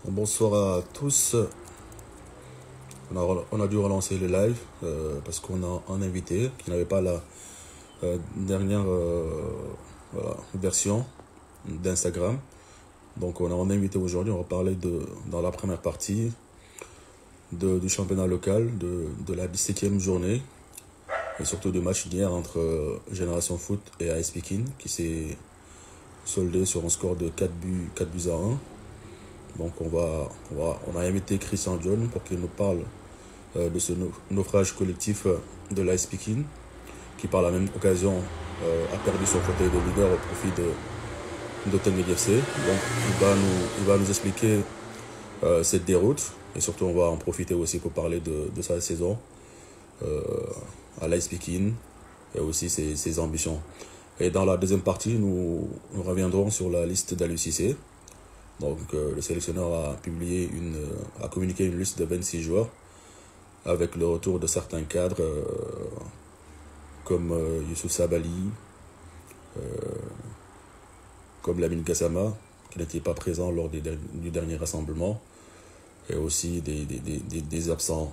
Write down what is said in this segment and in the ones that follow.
Bonsoir à tous. On a dû relancer le live parce qu'on a un invité qui n'avait pas la dernière version d'Instagram. Donc on a un invité aujourd'hui. On va parler dans la première partie du championnat local, de la 17e journée et surtout du match d'hier entre Génération Foot et AS Pekin qui s'est soldé sur un score de 4 buts à 1. Donc on a invité Christian John pour qu'il nous parle de ce naufrage collectif de l'AS Pekin, qui par la même occasion a perdu son fauteuil de leader au profit de Tenerife FC. Donc il va nous expliquer cette déroute, et surtout on va en profiter aussi pour parler de sa saison à l'AS Pekin et aussi ses ambitions. Et dans la deuxième partie, nous reviendrons sur la liste d'Aliou Cissé. Donc le sélectionneur a communiqué une liste de 26 joueurs avec le retour de certains cadres comme Youssouf Sabaly, comme Lamine Gassama, qui n'était pas présent lors du dernier rassemblement, et aussi des absents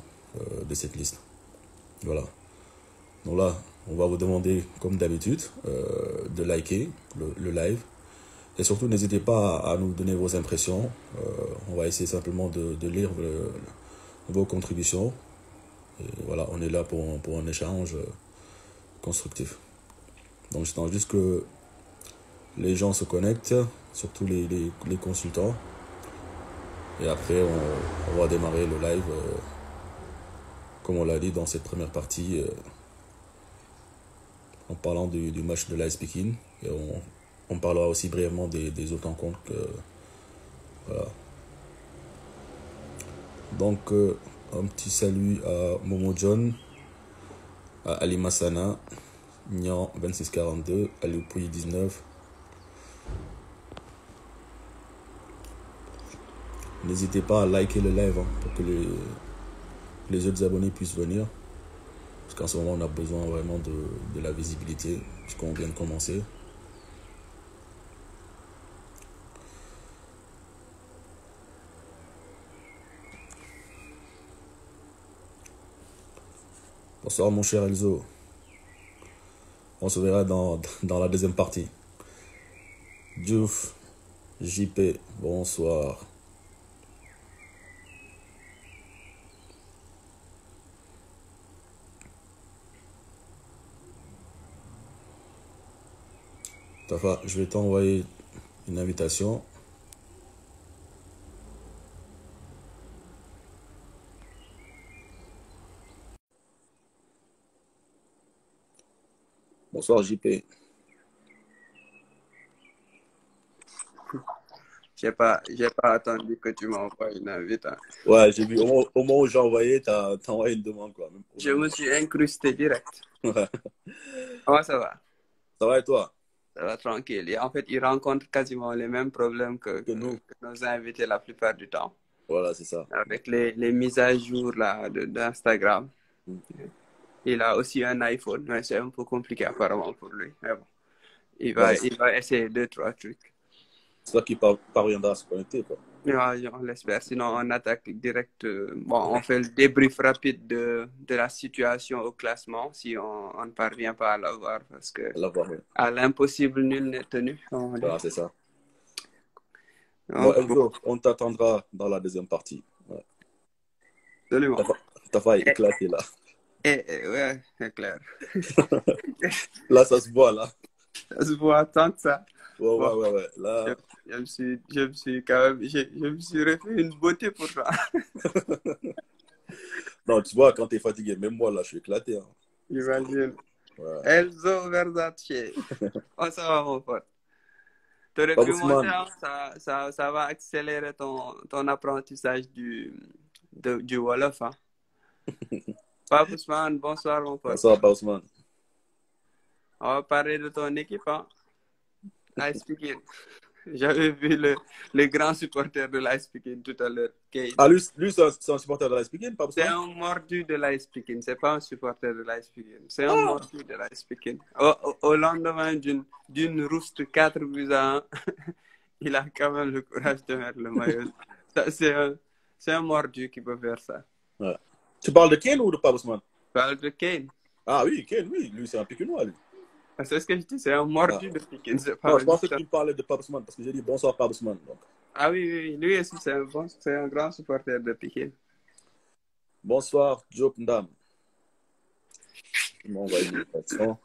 de cette liste. Voilà. Donc là, on va vous demander, comme d'habitude, de liker le live. Et surtout, n'hésitez pas à nous donner vos impressions. On va essayer simplement de lire vos contributions. Et voilà, on est là pour un échange constructif. Donc, j'attends juste que les gens se connectent, surtout les consultants. Et après, on va démarrer le live, comme on l'a dit dans cette première partie, en parlant du match de l'AS Pekin. Et on parlera aussi brièvement des autres rencontres. Voilà. Donc, un petit salut à Momo John, à Ali Massana, Nian 2642, Aliou Pouy 19. N'hésitez pas à liker le live pour que les autres abonnés puissent venir. Parce qu'en ce moment, on a besoin vraiment de la visibilité, puisqu'on vient de commencer. Bonsoir mon cher Elzo. On se verra dans la deuxième partie. Diouf, JP, bonsoir. Tafa, je vais t'envoyer une invitation. Bonsoir JP. J'ai pas attendu que tu m'envoies une invite. Ouais, j'ai vu. Au moment où j'ai envoyé, t'as envoyé une demande, quoi. Je me suis incrusté direct. Ouais. Comment ça va? Ça va et toi? Ça va tranquille. Et en fait, ils rencontrent quasiment les mêmes problèmes que nous. que nos invités la plupart du temps. Voilà, c'est ça. Avec les mises à jour là, d'Instagram. Il a aussi un iPhone, mais c'est un peu compliqué apparemment pour lui. Mais bon, il va essayer 2-3 trucs. C'est toi qui parviendra à se connecter, quoi. Ouais, on l'espère. Sinon, on attaque direct. Bon, on fait le débrief rapide de la situation au classement si on ne parvient pas à l'avoir parce que à l'impossible, nul n'est tenu. Voilà, c'est ça. Donc, bon, Elzo, on t'attendra dans la deuxième partie. Ouais. Absolument. Ta faille éclatée là. Ouais, c'est clair. Là, ça se voit, là. Ça se voit tant que ça. Ouais. Là... Je me suis quand même, je me suis refait une beauté pour toi. Non, tu vois, quand t'es fatigué, même moi, là, je suis éclaté. Hein. Imagine. Ouais. Elzo Versace. Oh, ça va, mon pote. Tu aurais pu monter, ça va accélérer ton apprentissage du Wolof. Hein. Pape Ousmane, bonsoir, mon pote. Bonsoir, Pape Ousmane. On va parler de ton équipe. Hein. AS Pekin. J'avais vu le grand supporter de l'AS Pekin tout à l'heure. Ah, lui c'est un supporter de l'AS Pekin, Pape Ousmane? C'est un mordu de l'AS Pekin. C'est pas un supporter de l'AS Pekin. C'est un mordu de l'AS Pekin. Au lendemain d'une rouste 4 buts à 1, il a quand même le courage de mettre le maillot. C'est un mordu qui peut faire ça. Ouais. Tu parles de Kane ou de Pape Ousmane? Je parle de Kane. Ah oui, Kane, oui. Lui, c'est un Pikinois, lui. C'est ce que je dis, c'est un mordu de Pikine. Non, je pensais que tu parlais de Pape Ousmane parce que j'ai dit bonsoir Pape Ousmane. Donc. Ah oui, lui aussi, c'est un grand supporter de Pikine. Bonsoir, Diop Ndam. On va une invitation.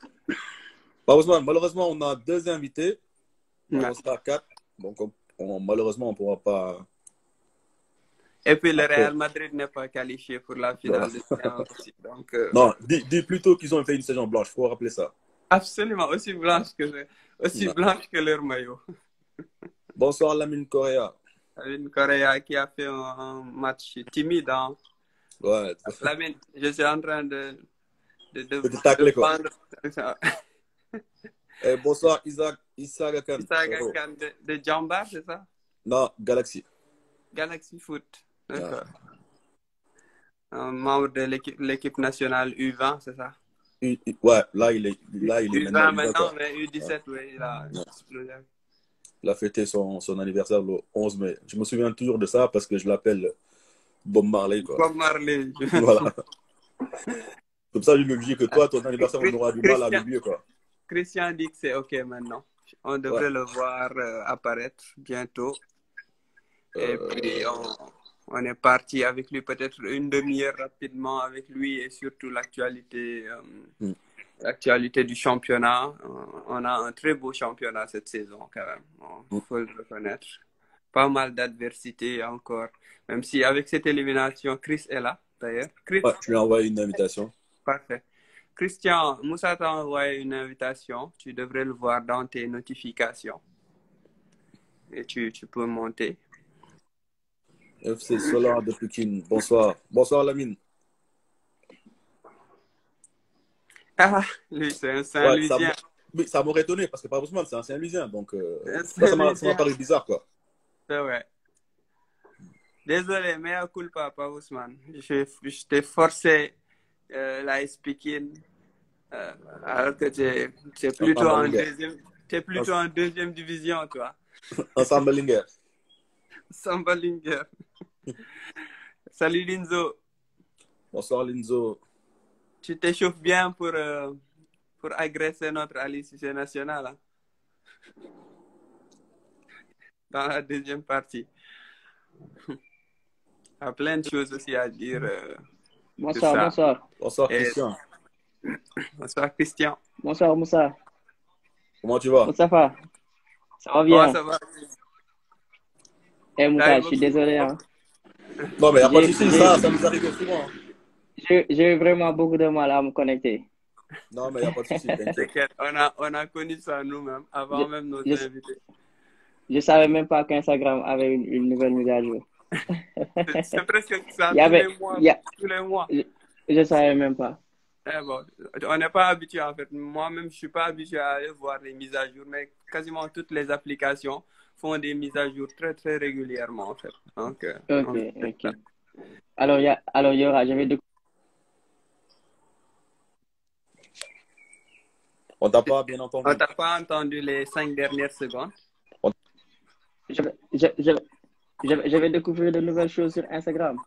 Pape Ousmane, malheureusement, on a 2 invités. On sera 4. Donc, malheureusement, on ne pourra pas. Et puis, le Real Madrid n'est pas qualifié pour la finale de aussi. Donc, non, dis plutôt qu'ils ont fait une saison blanche. Il faut rappeler ça. Absolument, aussi blanche que leur maillot. Bonsoir, Lamine Correa. Lamine Correa qui a fait un match timide. Hein. Ouais. Lamine, je suis en train de tacler, quoi. vendre. Et bonsoir, Isaac Akan. Isaac Akan de Jambar, c'est ça? Non, Galaxy. Galaxy Foot. D'accord. Un membre de l'équipe nationale U20, c'est ça? Ouais, là, il est U20 maintenant, mais U17, oui, il a explosé. Il a fêté son anniversaire le 11 mai. Je me souviens toujours de ça parce que je l'appelle Bob Marley, quoi. Bob Marley. Voilà. Comme ça, je lui dis que toi, ton anniversaire, on aura du mal à l'oublier, quoi. Christian dit que c'est OK maintenant. On devrait le voir apparaître bientôt. Et puis, on est parti avec lui peut-être une demi-heure rapidement avec lui et surtout l'actualité du championnat. On a un très beau championnat cette saison quand même. Il faut le reconnaître. Pas mal d'adversité encore. Même si avec cette élimination, Chris est là d'ailleurs. Ouais, je lui ai envoyé une invitation. Parfait. Christian, Moussa t'a envoyé une invitation. Tu devrais le voir dans tes notifications. Et tu peux monter. FC Solar de Pékin. Bonsoir. Bonsoir, Lamine. Ah, lui, c'est un Saint-Louisien. Ça m'aurait étonné parce que Pape Ousmane, c'est un Saint-Louisien. Donc, ça m'a paru bizarre, quoi. C'est vrai. Désolé, mais à culpa, Pape Ousmane. Je t'ai forcé la speaking alors que tu es plutôt en deuxième division, toi. Ensemble Linger. Samba Linger. Salut Linzo. Bonsoir Linzo. Tu t'échauffes bien pour agresser notre Alice nationale. Hein? Dans la deuxième partie. Il y a plein de choses aussi à dire. Bonsoir. Bonsoir Christian. Bonsoir Christian. Bonsoir Moussa. Comment tu vas? Moustapha. Ça va bien? Ça va. Moussa, je suis désolé. Hein. Non, mais il n'y a pas de souci, ça nous arrive souvent. J'ai eu vraiment beaucoup de mal à me connecter. Non, mais il n'y a pas de souci, t'inquiète. On a connu ça nous-mêmes, avant même nos invités. Je ne savais même pas qu'Instagram avait une nouvelle mise à jour. C'est presque ça, tous les mois. Je ne savais même pas. Bon, on n'est pas habitué en fait. Moi-même, je ne suis pas habitué à aller voir les mises à jour, mais quasiment toutes les applications font des mises à jour très, très régulièrement en fait. Donc, ok. Alors, il y aura, je vais découvrir. On t'a pas bien entendu. On t'a pas entendu les 5 dernières secondes. Je vais découvrir de nouvelles choses sur Instagram.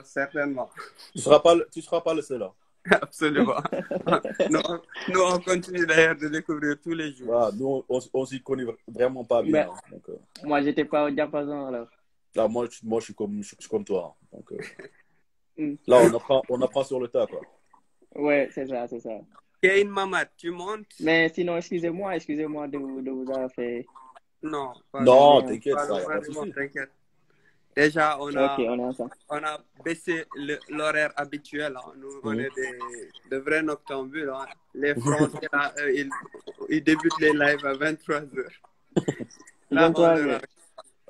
Certainement. Tu seras pas le seul là. Absolument. nous, on continue d'ailleurs de découvrir tous les jours. Voilà, nous, on s'y connaît vraiment pas bien. Donc, moi, j'étais pas au diapason alors. Là, moi, je suis comme toi. Donc, là, on apprend sur le tas, quoi. Ouais, c'est ça. Kane Mamad, tu montes? Mais sinon, excusez-moi de vous avoir fait. Non, t'inquiète, t'inquiète. Déjà, on a baissé l'horaire habituel. Hein. Nous, on est de vrais noctambules. Hein. Les Français, là, ils débutent les lives à 23h. Là,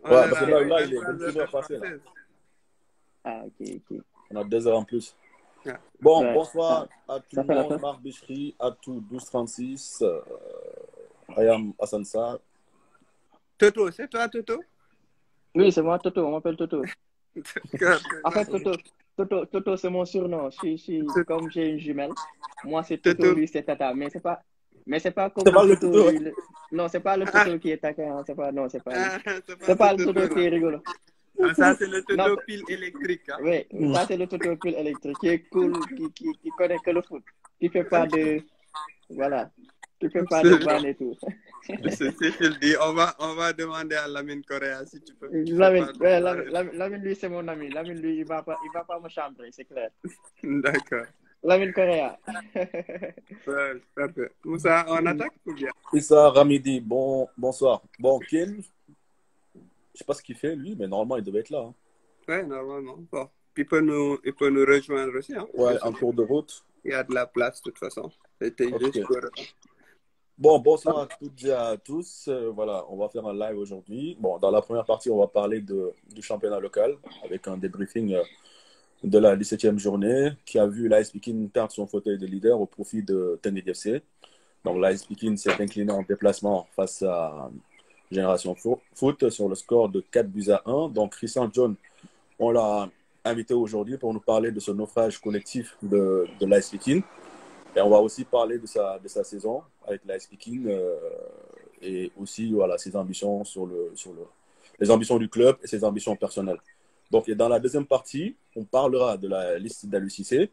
parce que là, il est 22h passé. Là. Ah, ok. On a 2 heures en plus. Bon, ouais, bonsoir à tout le monde. Marc Bichery, à tout 1236. Ayam Hassansa. Toto, c'est toi, Toto? Oui, c'est moi, Toto. On m'appelle Toto. En fait, Toto, c'est mon surnom. Comme j'ai une jumelle. Moi, c'est Toto, lui, c'est Tata. Mais Mais c'est pas comme C'est pas le le Toto. Toto. Non, c'est pas le Toto qui est taquin. C'est pas, non, c'est pas, C'est c'est pas pas ce le Toto Toto qui est là. rigolo. Ah, ça, c'est le Non, Toto pile électrique. Hein. oui, ça c'est le Toto pile électrique qui est cool, qui connaît que le foot, qui fait pas de, voilà, qui fait pas de ban et tout. Cécile dit, on va demander à Lamine Correa si tu peux. Tu fais Lamine, pas ouais, de... Lamine, lui c'est mon ami. Lamine lui il va pas me chambrer, c'est clair. D'accord. Lamine Correa. Ouais, parfait. Moussa, on attaque ou bien? Issa Ramidi, bonsoir. Bon, Ken, je sais pas ce qu'il fait lui, mais normalement il devait être là. Hein. Ouais, normalement. Bon. Puis il peut nous rejoindre aussi. Hein, Ouais, en cours de route. il y a de la place de toute façon. C'était Ok. juste pour... Bon, bonsoir à toutes et à tous. Voilà, on va faire un live aujourd'hui. Bon, dans la première partie, on va parler du championnat local avec un débriefing de la 17e journée qui a vu l'AS Pikine perdre son fauteuil de leader au profit de Tendi FC. Donc, l'AS Pikine s'est incliné en déplacement face à Génération Foot sur le score de 4-1. Donc, Christian John, on l'a invité aujourd'hui pour nous parler de ce naufrage collectif de l'AS Pikine. Et on va aussi parler de sa saison avec l'AS Pikine et aussi voilà, ses ambitions les ambitions du club et ses ambitions personnelles. Donc, et dans la deuxième partie, on parlera de la liste d'Alucissé.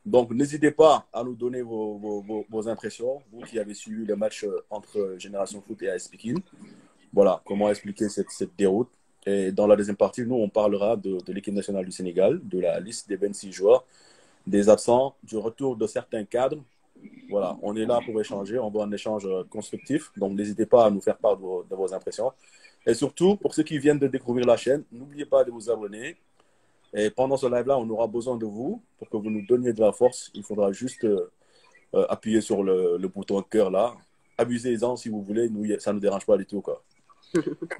Donc, n'hésitez pas à nous donner vos impressions, vous qui avez suivi le match entre Génération Foot et AS Pikine. Voilà, comment expliquer cette déroute. Et dans la deuxième partie, nous, on parlera de l'équipe nationale du Sénégal, de la liste des 26 joueurs, des absents, du retour de certains cadres. Voilà, on est là pour échanger, on veut un échange constructif. Donc, n'hésitez pas à nous faire part de vos impressions. Et surtout, pour ceux qui viennent de découvrir la chaîne, n'oubliez pas de vous abonner. Et pendant ce live-là, on aura besoin de vous pour que vous nous donniez de la force. Il faudra juste appuyer sur le bouton cœur là. Abusez-en si vous voulez, ça ne nous dérange pas du tout, quoi.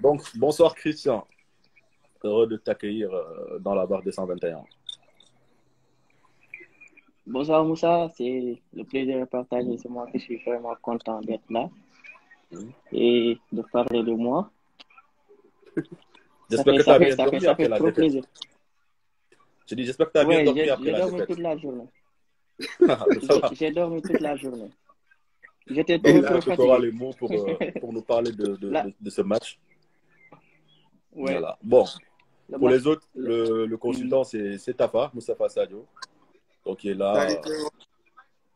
Donc, bonsoir Christian. Heureux de t'accueillir dans la barre 221. Bonsoir Moussa, c'est le plaisir de partager. C'est moi qui suis vraiment content d'être là et de parler de moi. J'espère que tu as bien dormi ça après fait la trop défaite. plaisir. Je dis, j'espère que tu as bien dormi après j'ai la dormi défaite. toute la journée. Ça J'ai dormi toute la journée. J'étais Et trop tu auras fatigué. les mots pour nous parler de ce match. Ouais. Voilà. Bon, pour les autres, le- le consultant, c'est Tafa, Moustapha Sadio. Donc, il est là.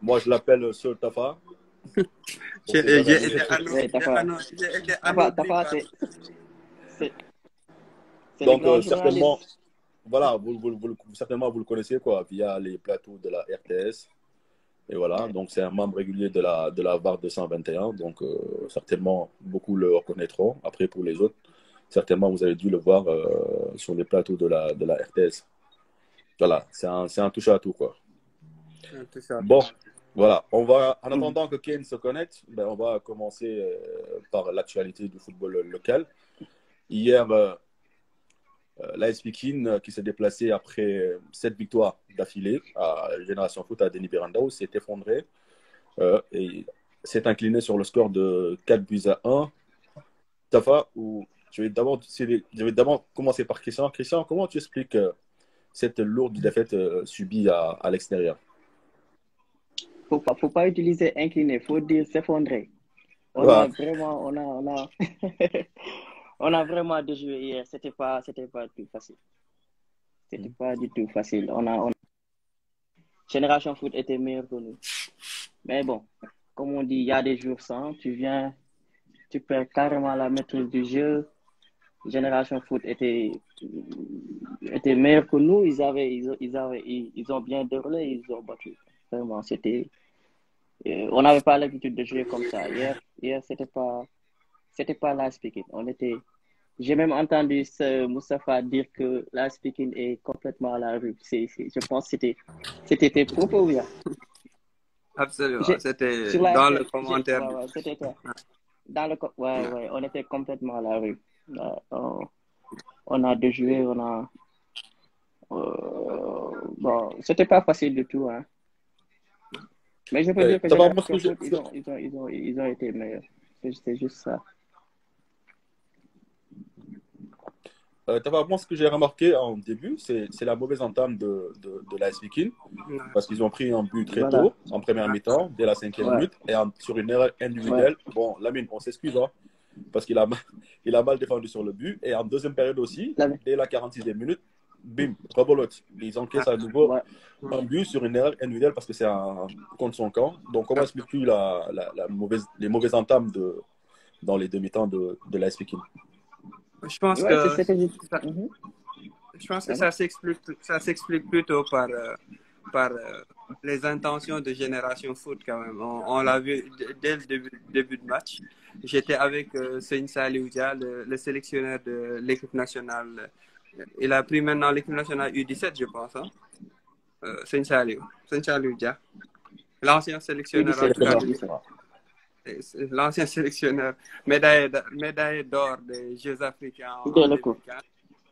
Moi, je l'appelle Seul Tafa. J'ai été Tafa, c'est le Donc, grand certainement, journaliste. voilà, certainement, vous le connaissez quoi, via les plateaux de la RTS. Et voilà, donc c'est un membre régulier de la VAR 221. Donc, certainement, beaucoup le reconnaîtront. Après, pour les autres, certainement, vous avez dû le voir sur les plateaux de la RTS. Voilà, c'est un touche à tout, quoi. Bon, voilà, on va, en attendant que Ken se connecte, ben, on va commencer par l'actualité du football local. Hier, l'AS Pikine qui s'est déplacé après 7 victoires d'affilée à Génération Foot à Denis Birandao s'est effondré et s'est incliné sur le score de 4-1. Tafa, je vais d'abord commencer par Christian. Christian, comment tu expliques cette lourde défaite subie à l'extérieur? Faut pas utiliser incliné, faut dire s'effondrer. On Ouais. a vraiment, on a vraiment déjoué hier. C'était pas tout facile. C'était pas du tout facile. Génération Foot était meilleur que nous. Mais bon, comme on dit, il y a des jours sans. Tu perds carrément la maîtrise du jeu. Génération Foot était meilleur que nous. Ils ont bien déroulé, ils ont battu. Vraiment, on n'avait pas l'habitude de jouer comme ça. Hier, c'était pas l'AS Pikine. J'ai même entendu Moustapha dire que l'AS Pikine est complètement à la rue. Je pense que c'était tes propos, bien. Absolument. C'était dans le commentaire. C'était quoi? Ouais, on était complètement à la rue. On a déjoué, bon, c'était pas facile du tout, hein. Mais je peux dire que ils ont été meilleurs. C'est juste ça. moi, ce que j'ai remarqué en début, c'est la mauvaise entame de l'AS Viking, parce qu'ils ont pris un but très tôt, en première mi-temps, dès la 5e minute, et sur une erreur individuelle. Bon, Lamine, on s'excuse, hein, parce qu'il a mal défendu sur le but, et en deuxième période aussi, dès la 46e minute, bim, rebolote. Ils encaissent à nouveau un but sur une erreur individuelle parce que c'est contre son camp. Donc, comment expliques-tu les mauvaises entames dans les demi-temps de l'AS Viking? Je pense que ça s'explique plutôt par les intentions de Génération Foot quand même. On l'a vu dès le début de match. J'étais avec Seigne Saliou Dia, le sélectionneur de l'équipe nationale. Il a pris maintenant l'équipe nationale U17, je pense. Hein? Seigne Saliou Dia, l'ancien sélectionneur. L'ancien sélectionneur, médaille d'or des Jeux africains en 2015.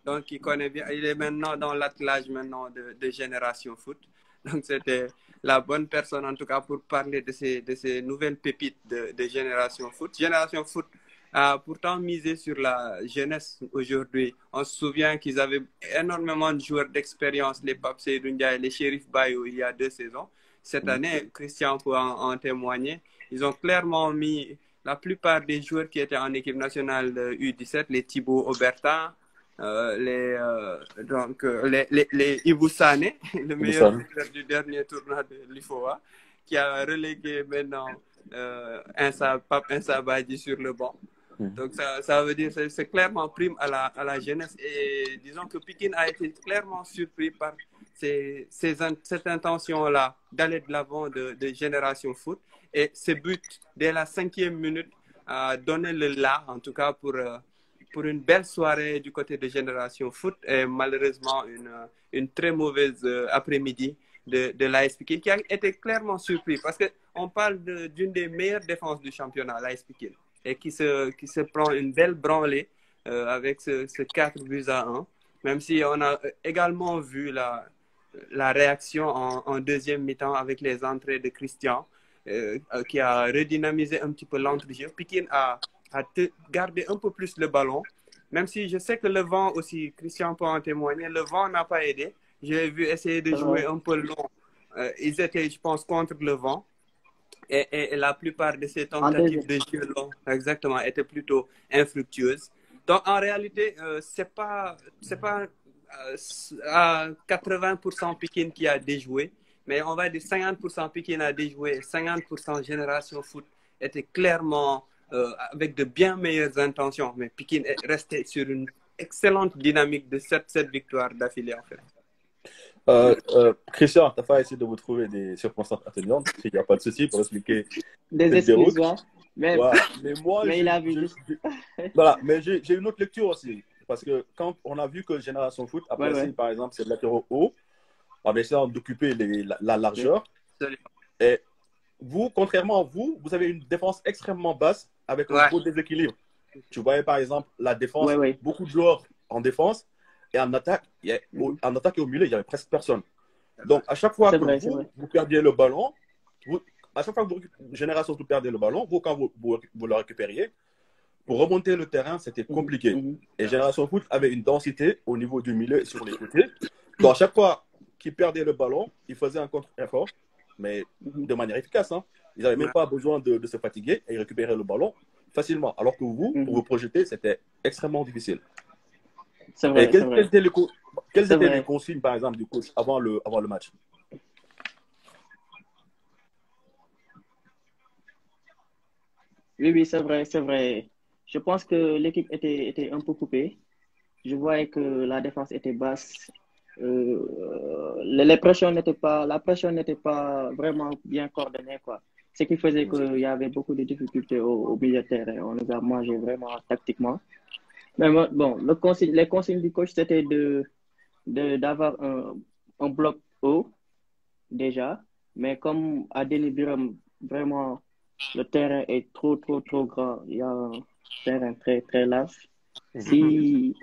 Donc, il connaît bien. Il est maintenant dans l'attelage de Génération Foot. Donc, c'était la bonne personne, en tout cas, pour parler de ces nouvelles pépites de Génération Foot. Génération Foot a pourtant misé sur la jeunesse aujourd'hui. On se souvient qu'ils avaient énormément de joueurs d'expérience, les Pape Seydou Ndiaye, les Chérif Bayo, il y a 2 saisons. Cette année, Christian peut en témoigner. Ils ont clairement mis la plupart des joueurs qui étaient en équipe nationale U17, les Thibaut Aubertin, les Ibou Sané, le meilleur buteur du dernier tournoi de l'IFOA, qui a relégué maintenant Pape Insa Badji sur le banc. Donc ça veut dire que c'est clairement prime à la jeunesse. Et disons que Pikine a été clairement surpris par cette intention-là d'aller de l'avant de Génération Foot. Et ce but, dès la 5e minute, a donné le là, en tout cas pour une belle soirée du côté de Génération Foot. Et malheureusement, une très mauvaise après-midi de l'AS Pikine, qui a été clairement surpris. Parce qu'on parle d'une des meilleures défenses du championnat, l'AS Pikine, et qui se prend une belle branlée avec ce 4-1. Même si on a également vu la réaction en deuxième mi-temps avec les entrées de Christian, qui a redynamisé un petit peu l'entrejeu. Pikine a gardé un peu plus le ballon, même si je sais que le vent aussi, Christian peut en témoigner, le vent n'a pas aidé. J'ai vu essayer de jouer un peu long. Ils étaient, je pense, contre le vent. Et la plupart de ces tentatives de jeu long, exactement, étaient plutôt infructueuses. Donc, en réalité, c'est pas à 80% Pikine qui a déjoué, mais on va dire 50% Pikine a déjoué, 50% Génération Foot était clairement avec de bien meilleures intentions, mais Pikine est resté sur une excellente dynamique de 7 victoires d'affilée en fait. Christian, tu n'as pas essayé de vous trouver des circonstances atténuantes, il n'y a pas de souci pour expliquer. Des excuses, mais moi, mais il a vu. Voilà, mais j'ai une autre lecture aussi. Parce que quand on a vu que Génération Foot a placé, par exemple, ses latéraux hauts, en essayant d'occuper la largeur. Et vous, contrairement à vous, vous avez une défense extrêmement basse avec un gros déséquilibre. Tu voyais, par exemple, la défense, beaucoup de joueurs en défense, et en attaque, et au milieu, il n'y avait presque personne. Donc, à chaque fois que vous perdiez le ballon, à chaque fois que Génération Foot perdait le ballon, quand vous le récupériez, pour remonter le terrain, c'était compliqué. Et Génération Foot avait une densité au niveau du milieu et sur les côtés. Donc, à chaque fois qu'ils perdaient le ballon, ils faisaient un contre-effort, mais de manière efficace. Hein. Ils n'avaient même pas besoin de se fatiguer et ils récupéraient le ballon facilement. Alors que vous, pour vous projeter, c'était extrêmement difficile. C'est vrai. Et quelles étaient les consignes, par exemple, du coach avant le match? Oui, c'est vrai. Je pense que l'équipe était un peu coupée. Je voyais que la défense était basse. La pression n'était pas vraiment bien coordonnée, quoi. Ce qui faisait qu'il y avait beaucoup de difficultés au milieu de terrain. On nous a mangé vraiment tactiquement. Mais bon, les consignes du coach, c'était d'avoir un bloc haut, déjà. Mais comme à Denis Biram, vraiment, le terrain est trop grand. Il y a un terrain très, très large. Si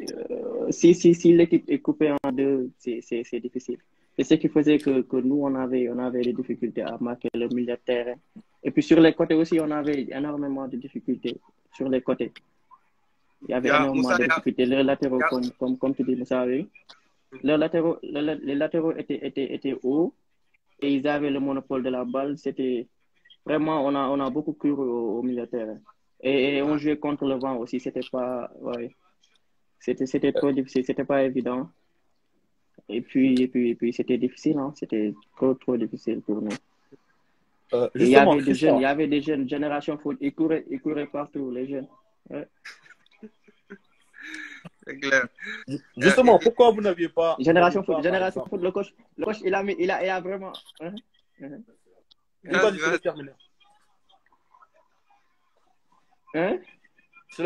l'équipe est coupée en deux, c'est difficile. C'est ce qui faisait que nous, on avait des difficultés à marquer le milieu de terrain. Et puis sur les côtés aussi, on avait énormément de difficultés sur les côtés. Il y avait énormément de difficultés. Les latéraux, comme tu dis, Moussa, oui. Les latéraux étaient hauts et ils avaient le monopole de la balle. C'était vraiment, on a beaucoup couru au milieu de terrain. Et on jouait contre le vent aussi. C'était pas, ouais, c'était trop difficile. C'était pas évident. Et puis c'était difficile, hein. C'était trop difficile pour nous. Il y avait des jeunes, Génération Foot, ils couraient partout, les jeunes. Ouais. C'est clair. Justement, pourquoi vous n'aviez pas... Génération Foot, le coach, il a vraiment... Vas-y, je vais terminer. Hein? Je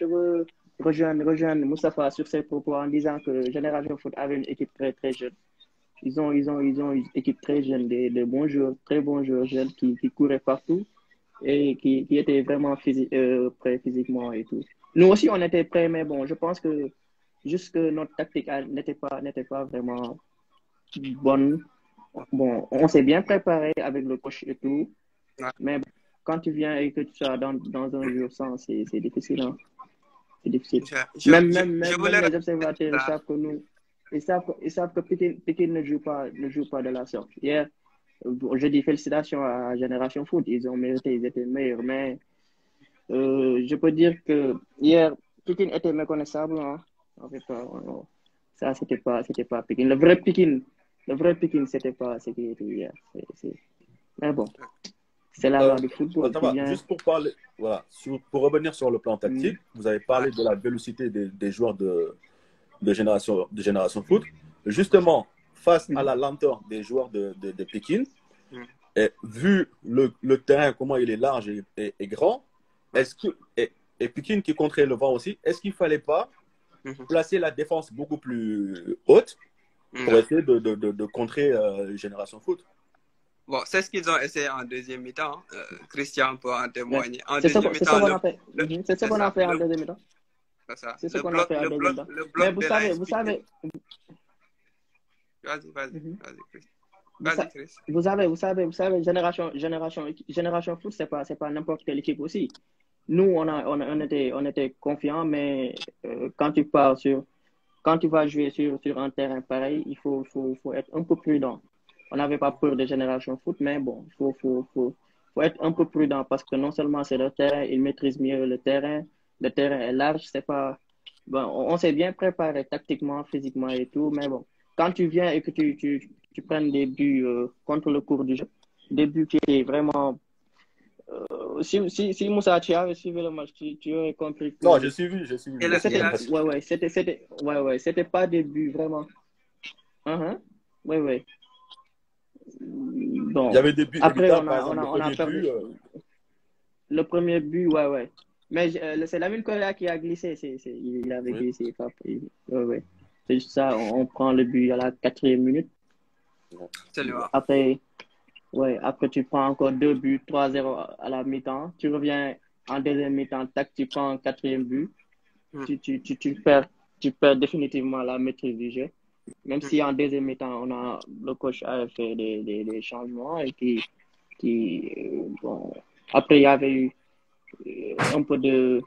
veux rejoindre Moustapha sur ses propos en disant que Génération Foot avait une équipe très très jeune. Ils ont une équipe très jeune, de bons joueurs, très bons joueurs jeunes qui couraient partout et qui étaient vraiment prêts physiquement et tout. Nous aussi, on était prêts, mais bon, je pense que juste que notre tactique n'était pas vraiment bonne. Bon, on s'est bien préparé avec le coach et tout, mais quand tu viens et que tu sois dans un jour sans, c'est difficile, hein. C'est difficile. Même les observateurs savent que nous, ils savent que Pékin ne joue pas de la sorte. Hier, je dis félicitations à Génération Foot, ils ont mérité, ils étaient meilleurs, mais je peux dire que hier, Pékin était méconnaissable, hein. En fait, ça, c'était pas Pékin. Le vrai Pékin, c'était pas ce qui était hier. Mais bon, c'est la loi du football. Juste pour parler, voilà, pour revenir sur le plan tactique, vous avez parlé de la vélocité des joueurs de génération Foot. Justement, face à la lenteur des joueurs de Pékin, et vu le terrain, comment il est large et grand, et Pékin qui contrait le vent aussi, est-ce qu'il ne fallait pas placer la défense beaucoup plus haute pour essayer de contrer Génération Foot? Bon, c'est ce qu'ils ont essayé en deuxième mi-temps. Christian peut en témoigner. C'est ce qu'on a fait en deuxième mi-temps. C'est ce qu'on a fait en deuxième mi-temps. Mais vous savez... Vas-y, Chris. Vous savez, Génération Foot, c'est pas n'importe quelle équipe aussi. Nous, on était confiants, mais quand tu vas jouer sur un terrain pareil, il faut être un peu prudent. On n'avait pas peur de Génération Foot, mais bon, il faut être un peu prudent parce que non seulement c'est leur terrain, ils maîtrisent mieux le terrain est large, c'est pas... Bon, on s'est bien préparé tactiquement, physiquement et tout, mais bon, quand tu viens et que tu prennes des buts contre le cours du jeu, des buts qui est vraiment... si Moussa, tu avais suivi le match, tu aurais compris. Que... Non, j'ai suivi. C'était pas des buts vraiment. Ouais. Bon, il y avait des buts. Après, on a perdu. Le premier but, ouais. Mais c'est Lamine Correa qui a glissé. Il avait glissé. Ouais. C'est juste ça. On prend le but à la 4e minute. Après, tu prends encore 2 buts, 3-0 à la mi-temps. Tu reviens en deuxième mi-temps, tu prends un 4e but. Tu perds définitivement la maîtrise du jeu. Même si en deuxième mi-temps, le coach a fait des changements et bon, après il y avait eu un peu de...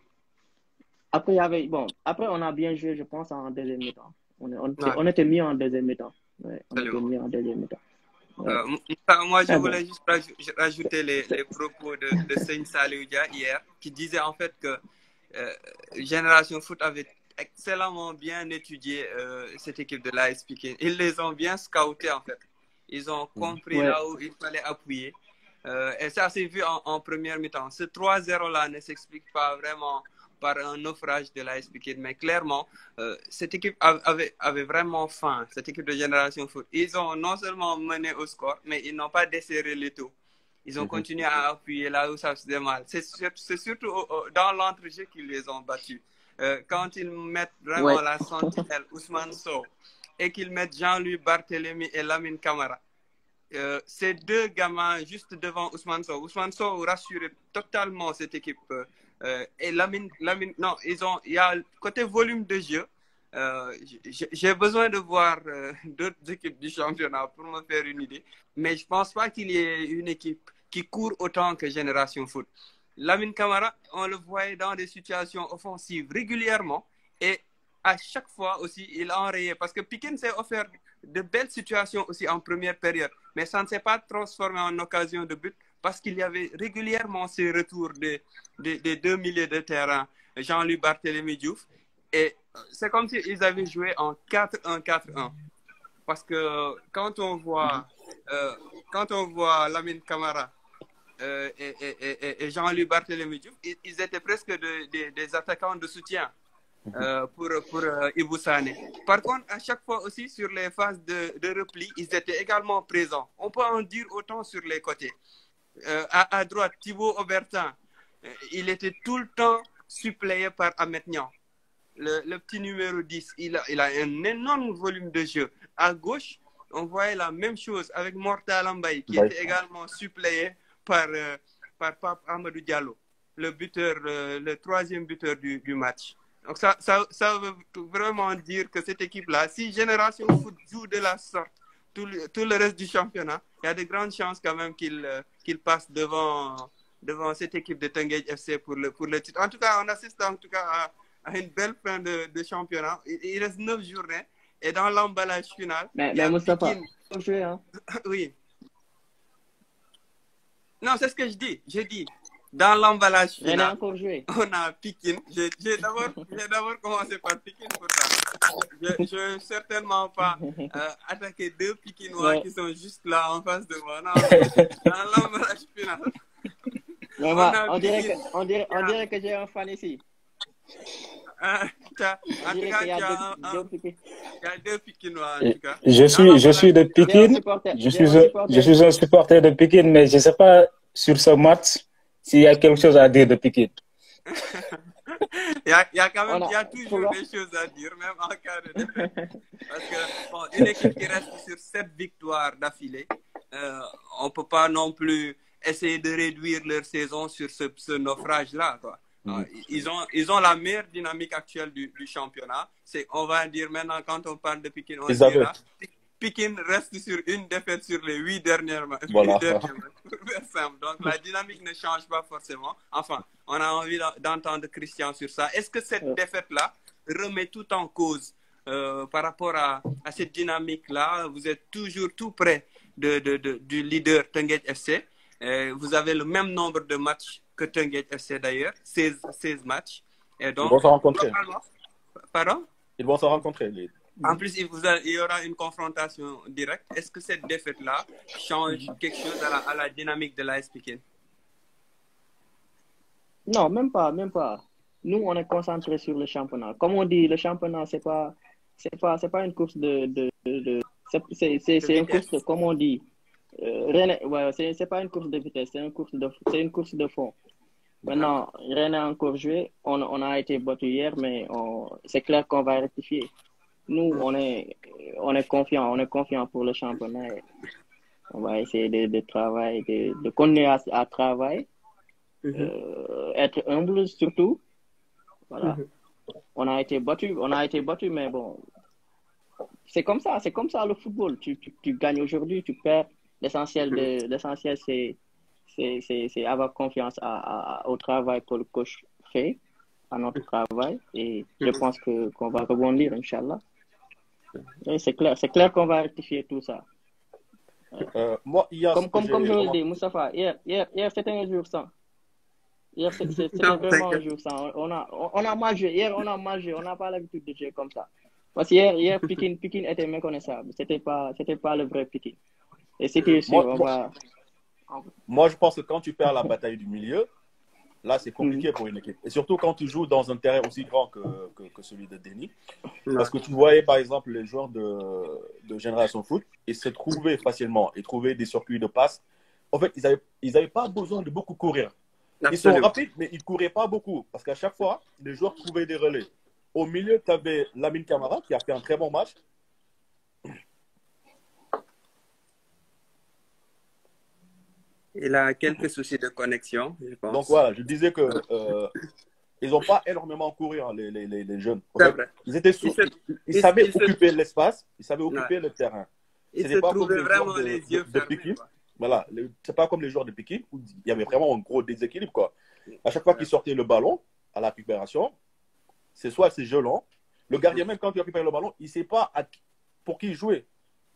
Après on a bien joué, je pense, en deuxième mi-temps. On était mis en deuxième mi-temps. Ouais, on était mis en deuxième mi-temps. Moi, je voulais juste rajouter les propos de Seigne Saloudia hier, qui disait en fait que Génération Foot avait excellemment bien étudié cette équipe de l'AS Pékin. Ils les ont bien scoutés en fait. Ils ont compris là où il fallait appuyer. Et ça s'est vu en première mi-temps. Ce 3-0 là ne s'explique pas vraiment par un naufrage de l'AS Pékin, mais clairement, cette équipe avait vraiment faim, cette équipe de Génération Foot. Ils ont non seulement mené au score, mais ils n'ont pas desserré les taux. Ils ont continué à appuyer là où ça faisait mal. C'est surtout dans l'entrejeu qu'ils les ont battus. Quand ils mettent vraiment la sentinelle Ousmane Sow et qu'ils mettent Jean-Louis Barthélémy et Lamine Camara, ces deux gamins juste devant Ousmane Sow. Ousmane Sow rassurait totalement cette équipe. Et Lamine, non, il y a côté volume de jeu. J'ai besoin de voir d'autres équipes du championnat pour me faire une idée. Mais je pense pas qu'il y ait une équipe qui court autant que Génération Foot. Lamine Camara, on le voyait dans des situations offensives régulièrement et à chaque fois aussi, il a enrayé. Parce que Pikine s'est offert de belles situations aussi en première période, mais ça ne s'est pas transformé en occasion de but parce qu'il y avait régulièrement ces retours des deux milieux de terrain, Jean-Louis Barthélémy Diouf. Et c'est comme s'ils avaient joué en 4-1-4-1. Parce que quand on voit Lamine Camara et Jean-Louis Barthélémy Diouf, ils étaient presque des attaquants de soutien pour Ibou Sané. Par contre, à chaque fois aussi, sur les phases de repli, ils étaient également présents. On peut en dire autant sur les côtés. À droite, Thibaut Aubertin, il était tout le temps suppléé par Ahmed Niang. Le petit numéro 10, il a un énorme volume de jeu. À gauche, on voyait la même chose avec Mortal Mbaye, qui était également suppléé par Pape Amadou Diallo, le troisième buteur du match. Donc ça veut vraiment dire que cette équipe-là, si Génération Foot joue de la sorte tout le reste du championnat, il y a de grandes chances quand même qu'il passe devant cette équipe de Teungueth FC pour le titre. En tout cas, on assiste à une belle fin de championnat. Il reste 9 journées. Et dans l'emballage final, mais Moustapha, faut jouer, hein? Oui. Non, c'est ce que je dis. J'ai dit, dans l'emballage final, on a Pikine. J'ai d'abord commencé par Pikine pour ça. Je ne vais certainement pas attaquer deux Pikinois qui sont juste là en face de moi. Non, dans l'emballage final. On dirait que j'ai un fan ici. En tout cas, il y a deux Pikinois. En tout cas. Je suis de Pikine. Je suis un supporter de Pikine, mais je ne sais pas sur ce match s'il y a quelque chose à dire de Pikine. Il y a toujours des choses à dire, même en cas de défaite. Parce que une équipe qui reste sur 7 victoires d'affilée, on ne peut pas non plus essayer de réduire leur saison sur ce naufrage-là, quoi. Ils ont la meilleure dynamique actuelle du championnat. On va dire maintenant, quand on parle de Pikine, on dira Pikine reste sur une défaite sur les 8 dernières matchs. Voilà. Donc la dynamique ne change pas forcément. Enfin, on a envie d'entendre Christian sur ça. Est-ce que cette défaite-là remet tout en cause par rapport à cette dynamique-là? Vous êtes toujours tout près du leader Teungueth FC. Vous avez le même nombre de matchs que Teungueth FC d'ailleurs, 16 matchs. Et donc, ils vont se rencontrer. Pardon? Ils vont se rencontrer. En plus, il y aura une confrontation directe. Est-ce que cette défaite-là change quelque chose à la dynamique de l'AS Pikine? Non, même pas. Nous, on est concentré sur le championnat. Comme on dit, le championnat, c'est pas une course c'est une course, comme on dit. C'est pas une course de vitesse, c'est une course de fond. Maintenant, rien n'a encore joué. On a été battu hier, mais c'est clair qu'on va rectifier. Nous, on est confiant pour le championnat. On va essayer de travailler, de continuer à travailler, être humble surtout. Voilà. On a été battu, mais bon, c'est comme ça le football. Tu gagnes aujourd'hui, tu perds. L'essentiel, c'est avoir confiance au travail que le coach fait, à notre travail. Et je pense qu'on va rebondir, Inch'Allah. C'est clair qu'on va rectifier tout ça. Moi, comme je le dis, Moustapha, hier c'était un jour sans. Hier, c'était vraiment un jour sans. On a mal joué. Hier, on a mal joué. On n'a pas l'habitude de jouer comme ça. Parce que hier Pikine était méconnaissable. C'était pas le vrai Pikine. Et c'était sûr, Moi, je pense que quand tu perds la bataille du milieu, là, c'est compliqué pour une équipe. Et surtout quand tu joues dans un terrain aussi grand que celui de Denis. Parce que tu voyais, par exemple, les joueurs de Génération Foot, ils se trouvaient facilement. Ils trouvaient des circuits de passe. En fait, ils n'avaient pas besoin de beaucoup courir. Ils sont rapides, mais ils ne couraient pas beaucoup. Parce qu'à chaque fois, les joueurs trouvaient des relais. Au milieu, tu avais Lamine Camara qui a fait un très bon match. Il a quelques soucis de connexion, je pense. Donc voilà, je disais que ils n'ont pas énormément couru, hein, les jeunes. C'est vrai. Ils savaient occuper l'espace, ils savaient occuper le terrain. Ils se trouvaient vraiment les yeux fermés. Voilà, c'est pas comme les joueurs de Pékin où il y avait vraiment un gros déséquilibre, quoi. À chaque fois qu'il sortait le ballon à la récupération, c'est soit c'est Gelon. Le gardien, même quand il récupère le ballon, il ne sait pas pour qui jouer.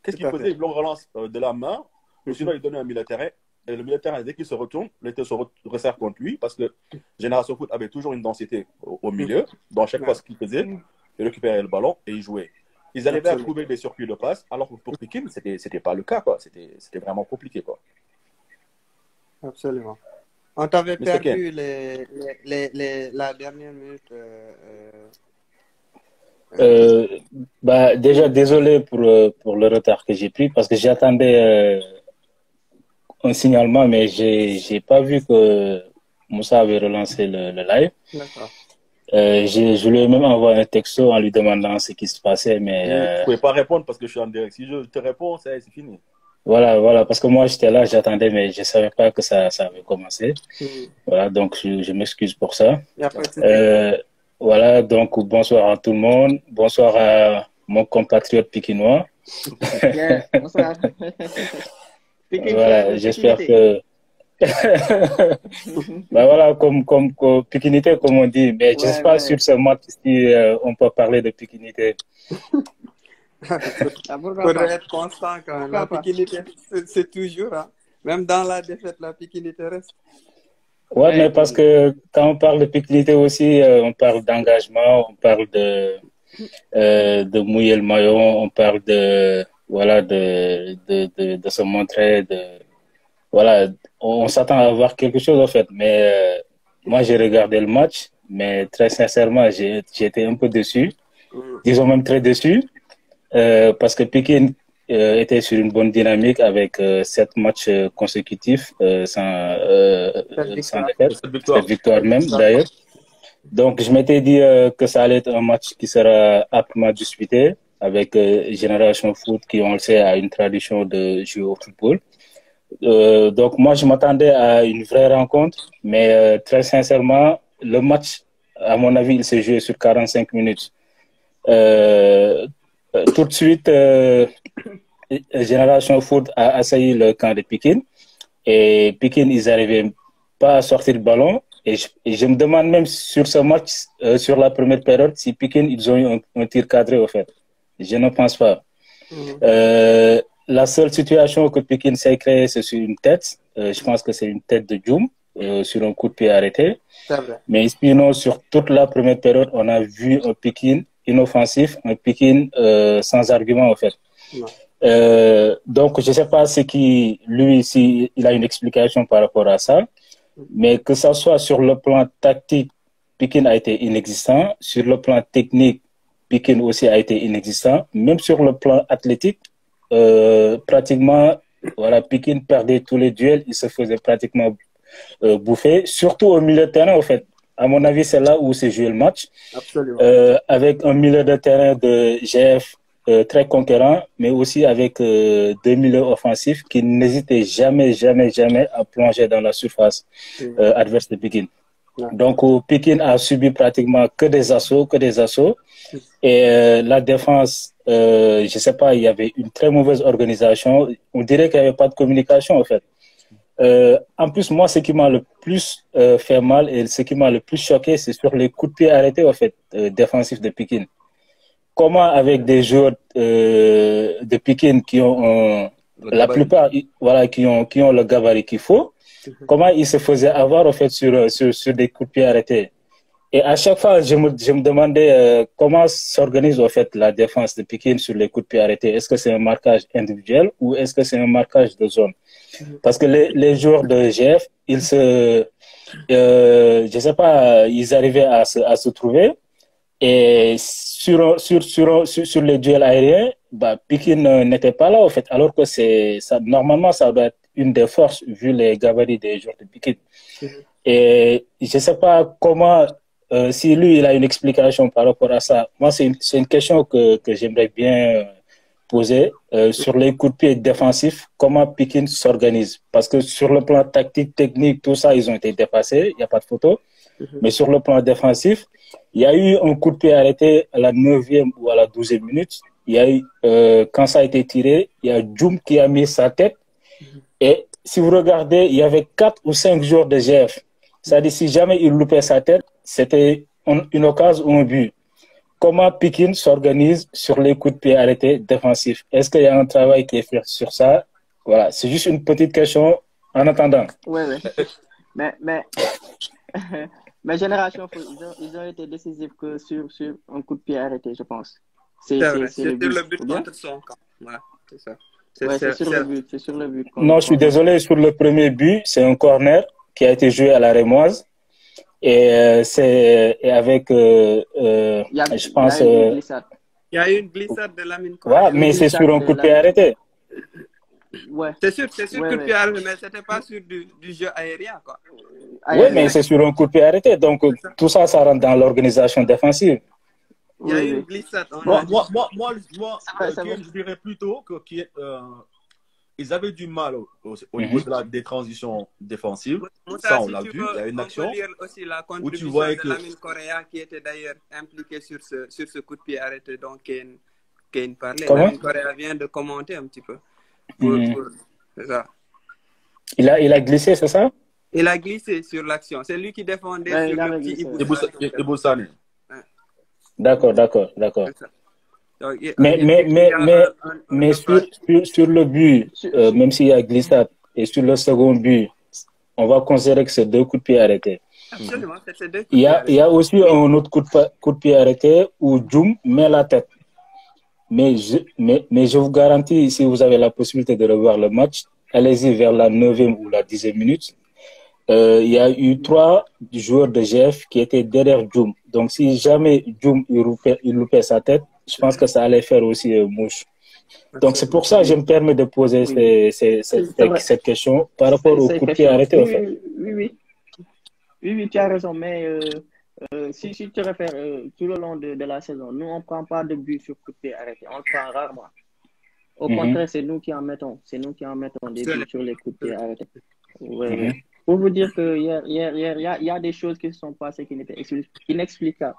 Qu'est-ce qu'il faisait? Il le relance de la main, ou sinon il donnait un milieu de terrain. Et le milieu de terrain, dès qu'il se retourne, il se resserre contre lui parce que Génération Foot avait toujours une densité au milieu. Dans chaque fois, ce qu'il faisait, il récupérait le ballon et il jouait. Ils arrivaient à trouver des circuits de passe, alors que pour Pékin, ce n'était pas le cas, quoi. C'était vraiment compliqué, quoi. Absolument. On t'avait perdu la dernière minute. Déjà, désolé pour le retard que j'ai pris parce que j'attendais un signalement, mais j'ai pas vu que Moussa avait relancé le live. D'accord. Je lui ai même envoyé un texto en lui demandant ce qui se passait, mais... Je ne pouvais pas répondre parce que je suis en direct. Si je te réponds, c'est fini. Voilà, parce que moi, j'étais là, j'attendais, mais je ne savais pas que ça avait commencé. Voilà, donc je m'excuse pour ça. Voilà, donc bonsoir à tout le monde. Bonsoir à mon compatriote pikinois. Bonsoir. Voilà, j'espère que... voilà, comme pikinité, comme on dit, mais je ne sais pas sur ce match si on peut parler de pikinité. Faudrait être constant quand même. La pikinité, c'est toujours, hein. Même dans la défaite, la pikinité reste. Ouais, mais parce que quand on parle de pikinité aussi, on parle d'engagement, on parle de mouiller le maillot, on parle de se montrer, voilà, on s'attend à voir quelque chose en fait. Mais moi, j'ai regardé le match, mais très sincèrement, j'ai été un peu déçu, disons même très déçu, parce que Pékin était sur une bonne dynamique avec 7 matchs consécutifs sans défaite, 7 victoires même d'ailleurs. Donc, je m'étais dit que ça allait être un match qui sera âprement disputé avec Génération Foot qui, on le sait, a une tradition de jouer au football. Donc, moi, je m'attendais à une vraie rencontre, mais très sincèrement, le match, à mon avis, il s'est joué sur 45 minutes. Tout de suite, Génération Foot a assailli le camp de Pékin et Pékin, ils n'arrivaient pas à sortir le ballon. Et je me demande même sur ce match, sur la première période, si Pékin, ils ont eu un tir cadré, au fait. Je ne pense pas. La seule situation que Pékin s'est créée, c'est sur une tête. Je pense que c'est une tête de Djoum, sur un coup de pied arrêté. Mais sinon, sur toute la première période, on a vu un Pékin inoffensif, un Pékin sans argument, en fait. Donc, je ne sais pas lui, s'il a une explication par rapport à ça. Mais que ça soit sur le plan tactique, Pékin a été inexistant. Sur le plan technique, Pékin aussi a été inexistant. Même sur le plan athlétique, pratiquement, voilà, Pékin perdait tous les duels. Il se faisait pratiquement bouffer, surtout au milieu de terrain, en fait. À mon avis, c'est là où s'est joué le match. Absolument. Avec un milieu de terrain de GF très conquérant, mais aussi avec deux milieux offensifs qui n'hésitaient jamais à plonger dans la surface adverse de Pékin. Donc, Pékin a subi pratiquement que des assauts. Et la défense, je ne sais pas, il y avait une très mauvaise organisation. On dirait qu'il n'y avait pas de communication, en fait. En plus, moi, ce qui m'a le plus fait mal et ce qui m'a le plus choqué, c'est sur les coups de pied arrêtés, en fait, défensifs de Pékin. Comment, avec des joueurs de Pékin qui ont, la plupart, voilà, qui ont le gabarit qu'il faut, comment ils se faisaient avoir, en fait, sur des coups de pied arrêtés. Et à chaque fois, je me demandais comment s'organise, en fait, la défense de Pékin sur les coups de pied arrêtés. Est-ce que c'est un marquage individuel ou est-ce que c'est un marquage de zone? Parce que les joueurs de GF, je sais pas, ils arrivaient à se trouver. Et sur les duels aériens, Pékin n'était pas là, en fait, alors que normalement, ça doit être une des forces, vu les gabarits des joueurs de Pékin. Et je sais pas comment, si lui, il a une explication par rapport à ça. Moi, c'est une question que j'aimerais bien poser sur les coups de pied défensifs, comment Pékin s'organise. Parce que sur le plan tactique, technique, tout ça, ils ont été dépassés, il n'y a pas de photo. Mais sur le plan défensif, il y a eu un coup de pied arrêté à la 9e ou à la 12e minute. Il y a eu, quand ça a été tiré, il y a Djoum qui a mis sa tête et si vous regardez, il y avait 4 ou 5 joueurs de GF. C'est-à-dire, si jamais il loupait sa tête, c'était une occasion ou un but. Comment Pikine s'organise sur les coups de pied arrêtés défensifs? Est-ce qu'il y a un travail qui est fait sur ça? Voilà, c'est juste une petite question en attendant. Oui, oui. Mais Génération Foot, ils ont été décisifs que sur un coup de pied arrêté, je pense. C'est le but contre son camp. Voilà, c'est ça. C'est sur le but. C'est sur le but. Non, je suis désolé, sur le premier but, c'est un corner qui a été joué à la Rémoise. Et c'est avec, je pense... Il y a eu une glissade de Lamine Correa. Ouais, mais c'est sur un coup de pied arrêté. Ouais. C'est sûr coup de pied arrêté, mais c'était pas sur du jeu aérien, quoi. Oui, mais c'est sur un coup de pied arrêté. Donc, tout ça, ça rentre dans l'organisation défensive. Il y a eu une glissade. Moi, je dirais plutôt qu'ils avaient du mal au niveau des transitions défensives. Ça, on l'a vu. Il y a une action. On peut lire aussi la contribution de Lamine Correa qui était d'ailleurs impliqué sur ce coup de pied arrêté dont Kane parlait. Lamine Correa vient de commenter un petit peu. C'est ça. Il a glissé, c'est ça? Il a glissé sur l'action. C'est lui qui défendait sur le petit Ibou Sané. D'accord. Mais sur le but, même s'il y a glissade, et sur le second but, on va considérer que c'est 2 coups de pied arrêtés. Absolument, c'est 2 coups il y a aussi un autre coup de pied arrêté où Djoum met la tête. Mais je vous garantis, si vous avez la possibilité de revoir le match, allez-y vers la 9e ou la 10e minute. Il y a eu 3 joueurs de GF qui étaient derrière Djoum. Donc, si jamais Djoum il loupait sa tête, je pense que ça allait faire aussi mouche. Donc, c'est pour ça que je me permets de poser cette question par rapport au coup de pied arrêté. Oui, tu as raison. Mais si tu te réfères tout le long de la saison, nous, on ne prend pas de but sur coup de pied arrêté. On le prend rarement. Au contraire, c'est nous qui en mettons. C'est nous qui en mettons des buts sur les coups de pied arrêtés. Oui. Pour vous dire qu'il y a des choses qui se sont passées qui n'étaient inexplicables.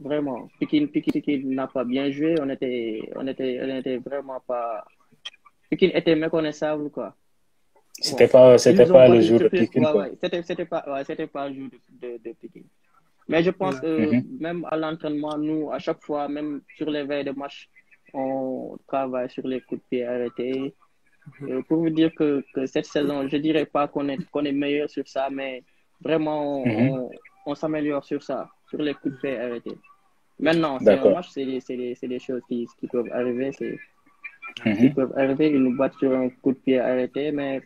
Vraiment. Pikine n'a pas bien joué. On était vraiment pas... Pikine était méconnaissable, quoi. C'était pas le jour de Pikine, quoi. C'était pas le jour de Pikine. Mais je pense que même à l'entraînement, nous, à chaque fois, même sur les veilles de match, on travaille sur les coups de pied arrêtés. Pour vous dire que cette saison, je dirais pas qu'on est meilleur sur ça, mais vraiment, on s'améliore sur ça, sur les coups de pied arrêtés. Maintenant, c'est un match, c'est des choses qui peuvent arriver. Qui peuvent arriver, ils nous battent sur un coup de pied arrêté, mais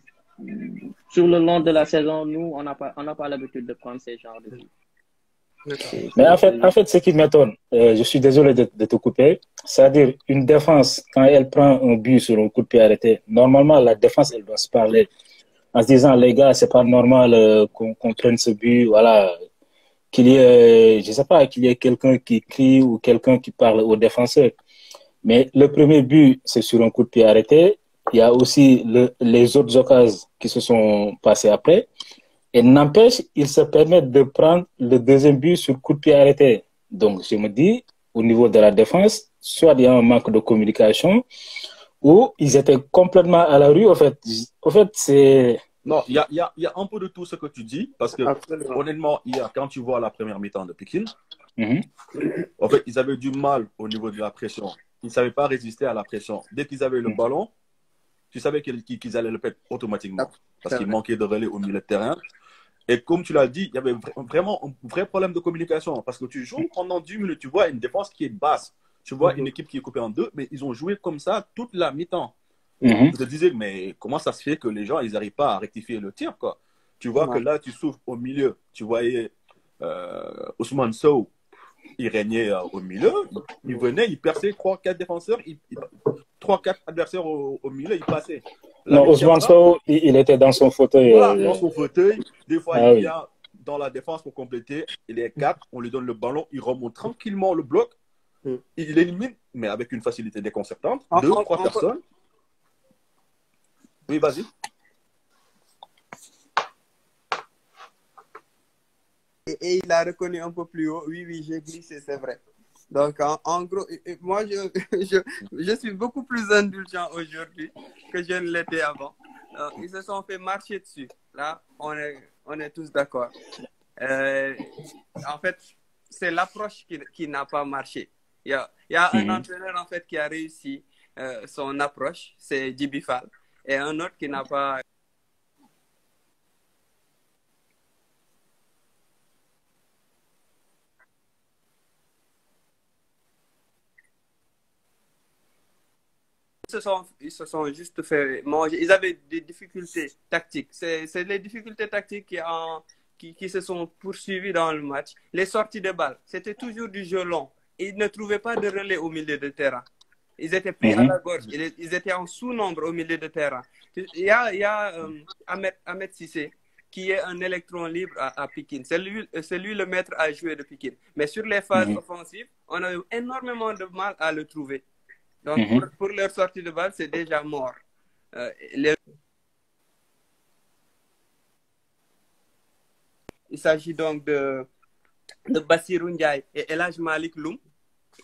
sur le long de la saison, nous, on n'a pas l'habitude de prendre ces genres de buts. Mais en fait, ce qui m'étonne, je suis désolé de te couper, c'est-à-dire une défense, quand elle prend un but sur un coup de pied arrêté, normalement, la défense, elle doit se parler en se disant, les gars, c'est pas normal qu'on prenne ce but, voilà, qu'il y ait, je sais pas, qu'il y ait quelqu'un qui crie ou quelqu'un qui parle au défenseur. Mais le premier but, c'est sur un coup de pied arrêté. Il y a aussi les autres occasions qui se sont passées après. Et n'empêche, ils se permettent de prendre le deuxième but sur coup de pied arrêté. Donc, je me dis, au niveau de la défense, soit il y a un manque de communication, ou ils étaient complètement à la rue. En fait, c'est... Non, il y a un peu de tout ce que tu dis, parce que honnêtement, hier, quand tu vois la première mi-temps de Pikine, en fait, ils avaient du mal au niveau de la pression. Ils ne savaient pas résister à la pression. Dès qu'ils avaient le ballon, tu savais qu'ils allaient le perdre automatiquement, parce qu'il manquait de relais au milieu de terrain. Et comme tu l'as dit, il y avait vraiment un vrai problème de communication, parce que tu joues pendant 10 minutes, tu vois une défense qui est basse, tu vois une équipe qui est coupée en deux, mais ils ont joué comme ça toute la mi-temps. Je te disais, mais comment ça se fait que les gens, ils n'arrivent pas à rectifier le tir, quoi. Tu vois que là, tu souffres au milieu. Tu voyais Ousmane Sow, il régnait au milieu. Il venait, il perçait 3-4 défenseurs, 3-4 adversaires au milieu, il passait. Non, Ousmane Sow, il était dans son fauteuil. Voilà, dans son fauteuil. Des fois, il vient dans la défense pour compléter. Il est 4, on lui donne le ballon, il remonte tranquillement le bloc. Il élimine, mais avec une facilité déconcertante. 2-3 personnes. Oui, vas-y. Et il a reconnu un peu plus haut. Oui, j'ai glissé, c'est vrai. Donc, en gros, moi, je suis beaucoup plus indulgent aujourd'hui que je ne l'étais avant. ils se sont fait marcher dessus. Là, on est tous d'accord. En fait, c'est l'approche qui n'a pas marché. Il y a un entraîneur en fait qui a réussi son approche, c'est Djiby Fall, et un autre qui n'a pas. Ils se sont juste fait manger. Ils avaient des difficultés tactiques. C'est les difficultés tactiques qui se sont poursuivies dans le match. Les sorties de balles, c'était toujours du jeu long. Ils ne trouvaient pas de relais au milieu de terrain. Ils étaient pris à la gorge. Ils étaient en sous-nombre au milieu de terrain. Il y a Ahmed Cissé, qui est un électron libre à Pékin. C'est lui le maître à jouer de Pékin. Mais sur les phases offensives, on a eu énormément de mal à le trouver. Donc, pour leur sortie de balle, c'est déjà mort. Il s'agit donc de Bassirou Ndiaye et El Hadj Malick Loum.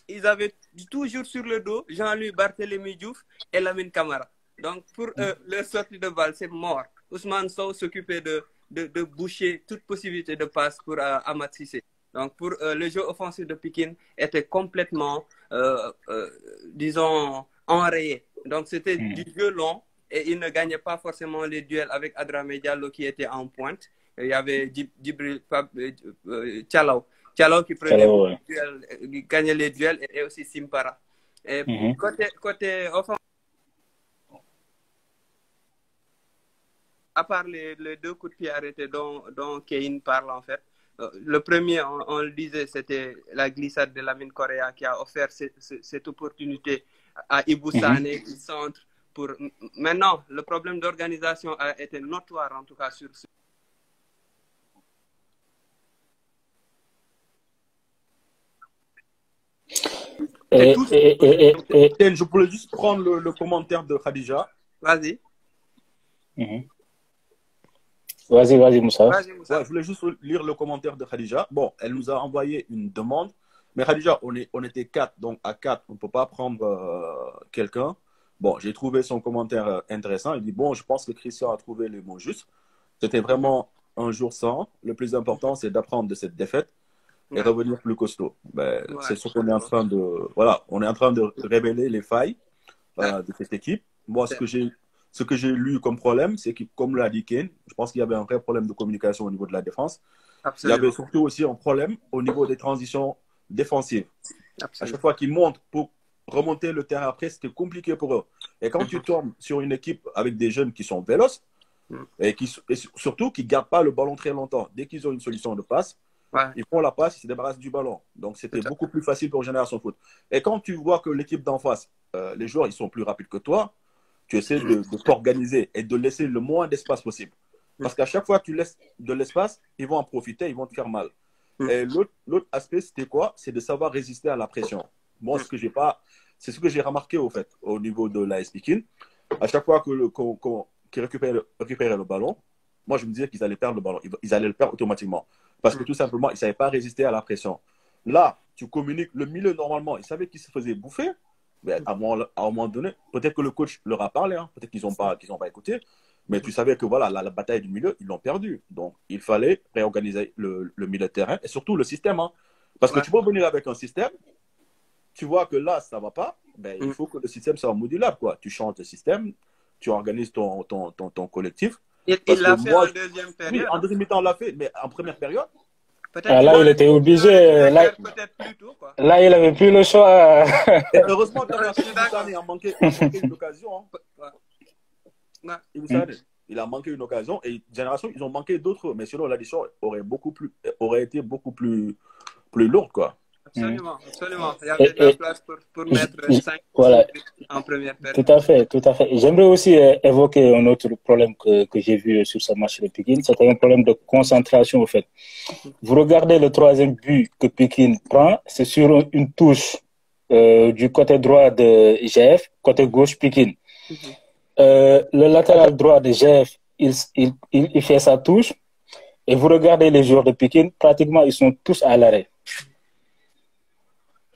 Ils avaient toujours sur le dos Jean-Louis Barthélémy Diouf et Lamine Camara. Donc, pour eux, leur sortie de balle, c'est mort. Ousmane Sow s'occupait de boucher toute possibilité de passe pour Ahmed Cissé. Donc, pour le jeu offensif de Pékin était complètement, disons, enrayé. Donc, c'était du jeu long et il ne gagnait pas forcément les duels avec Adramé Diallo qui était en pointe. Il y avait Djibril Thialaw qui prenait les duels, gagnait les duels et aussi Simpara. Et côté offensif, à part les deux coups de pied arrêtés dont Kane parle en fait, le premier, on le disait, c'était la glissade de Lamine Correa qui a offert cette opportunité à Ibou Sané qui centre pour... Maintenant, le problème d'organisation a été notoire, en tout cas, sur ce... Je voulais juste prendre le commentaire de Khadija. Vas-y. Vas-y, Moussa. Ouais, je voulais juste lire le commentaire de Khadija. Bon, elle nous a envoyé une demande. Mais Khadija, on était 4. Donc, à 4, on ne peut pas prendre quelqu'un. Bon, j'ai trouvé son commentaire intéressant. Il dit, bon, je pense que Christian a trouvé les mots justes. C'était vraiment un jour sans. Le plus important, c'est d'apprendre de cette défaite et revenir plus costaud. Ben, c'est ce qu'on est en train de... Voilà, on est en train de révéler les failles de cette équipe. Moi, ce que j'ai lu comme problème, c'est que, comme l'a dit Ken, je pense qu'il y avait un vrai problème de communication au niveau de la défense. Absolument. Il y avait surtout aussi un problème au niveau des transitions défensives. Absolument. À chaque fois qu'ils montent pour remonter le terrain après, c'était compliqué pour eux. Et quand tu tombes sur une équipe avec des jeunes qui sont véloces et surtout qui ne gardent pas le ballon très longtemps, dès qu'ils ont une solution de passe, ils font la passe, ils se débarrassent du ballon. Donc, c'était beaucoup plus facile pour Génération Foot. Et quand tu vois que l'équipe d'en face, les joueurs, ils sont plus rapides que toi, tu essaies de t'organiser et de laisser le moins d'espace possible. Parce qu'à chaque fois que tu laisses de l'espace, ils vont en profiter, ils vont te faire mal. Et l'autre aspect, c'était quoi? C'est de savoir résister à la pression. Moi, c'est ce que j'ai remarqué au fait, au niveau de l'AS Pékin. À chaque fois qu'ils récupéraient le ballon, moi, je me disais qu'ils allaient perdre le ballon. Ils allaient le perdre automatiquement. Parce que tout simplement, ils ne savaient pas résister à la pression. Là, tu communiques le milieu normalement. Ils savaient qu'ils se faisaient bouffer. Mais à un moment donné, peut-être que le coach leur a parlé, peut-être qu'ils n'ont pas écouté, mais tu savais que voilà, la bataille du milieu, ils l'ont perdue. Donc, il fallait réorganiser le milieu de terrain et surtout le système. Parce que tu peux venir avec un système, tu vois que là, ça ne va pas, il faut que le système soit modulable. Tu changes de système, tu organises ton collectif. Il l'a fait en deuxième période. Oui, en deuxième mi-temps, on l'a fait, mais en première période, là, il était obligé. Là, il n'avait plus le choix. Et heureusement que il a manqué une occasion. Il a manqué une occasion et Génération, ils ont manqué d'autres. Mais sinon, l'addition aurait été beaucoup plus lourde, quoi. Absolument. Il y avait de la place pour mettre 5 en première période. Tout à fait. J'aimerais aussi évoquer un autre problème que j'ai vu sur ce match de Pékin. C'était un problème de concentration, au fait. Vous regardez le troisième but que Pékin prend, c'est sur une touche du côté droit de GF, côté gauche Pékin. Le latéral droit de GF, il fait sa touche. Et vous regardez les joueurs de Pékin, pratiquement, ils sont tous à l'arrêt.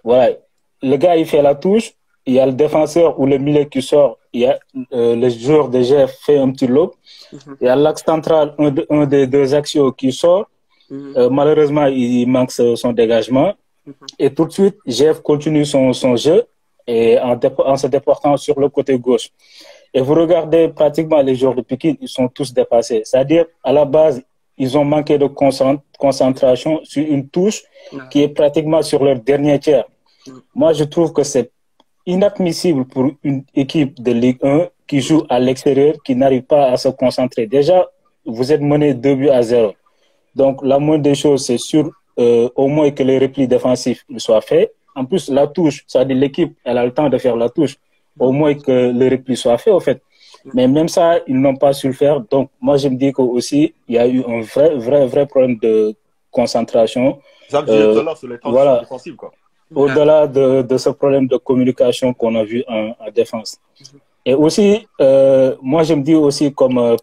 Voilà, le gars, il fait la touche, il y a le défenseur ou le milieu qui sort, il y a le joueur de GF fait un petit lob. Il y a l'axe central, un des deux axiaux qui sort. Malheureusement, il manque son dégagement. Et tout de suite, GF continue son jeu et en se déportant sur le côté gauche. Et vous regardez pratiquement les joueurs de Pikine, ils sont tous dépassés. C'est-à-dire, à la base, ils ont manqué de concentration sur une touche qui est pratiquement sur leur dernier tiers. Moi, je trouve que c'est inadmissible pour une équipe de Ligue 1 qui joue à l'extérieur, qui n'arrive pas à se concentrer. Déjà, vous êtes mené 2-0. Donc, la moindre des choses, c'est sûr, au moins que les replis défensifs soient faits. En plus, la touche, c'est-à-dire l'équipe, elle a le temps de faire la touche. Au moins que le repli soit fait, au fait. Mais même ça, ils n'ont pas su le faire. Donc, moi, je me dis qu'aussi, il y a eu un vrai problème de concentration. Ça me disait tout à l'heure sur les transitions défensives, quoi. Au-delà de ce problème de communication qu'on a vu en défense. Et aussi, moi, je me dis aussi, comme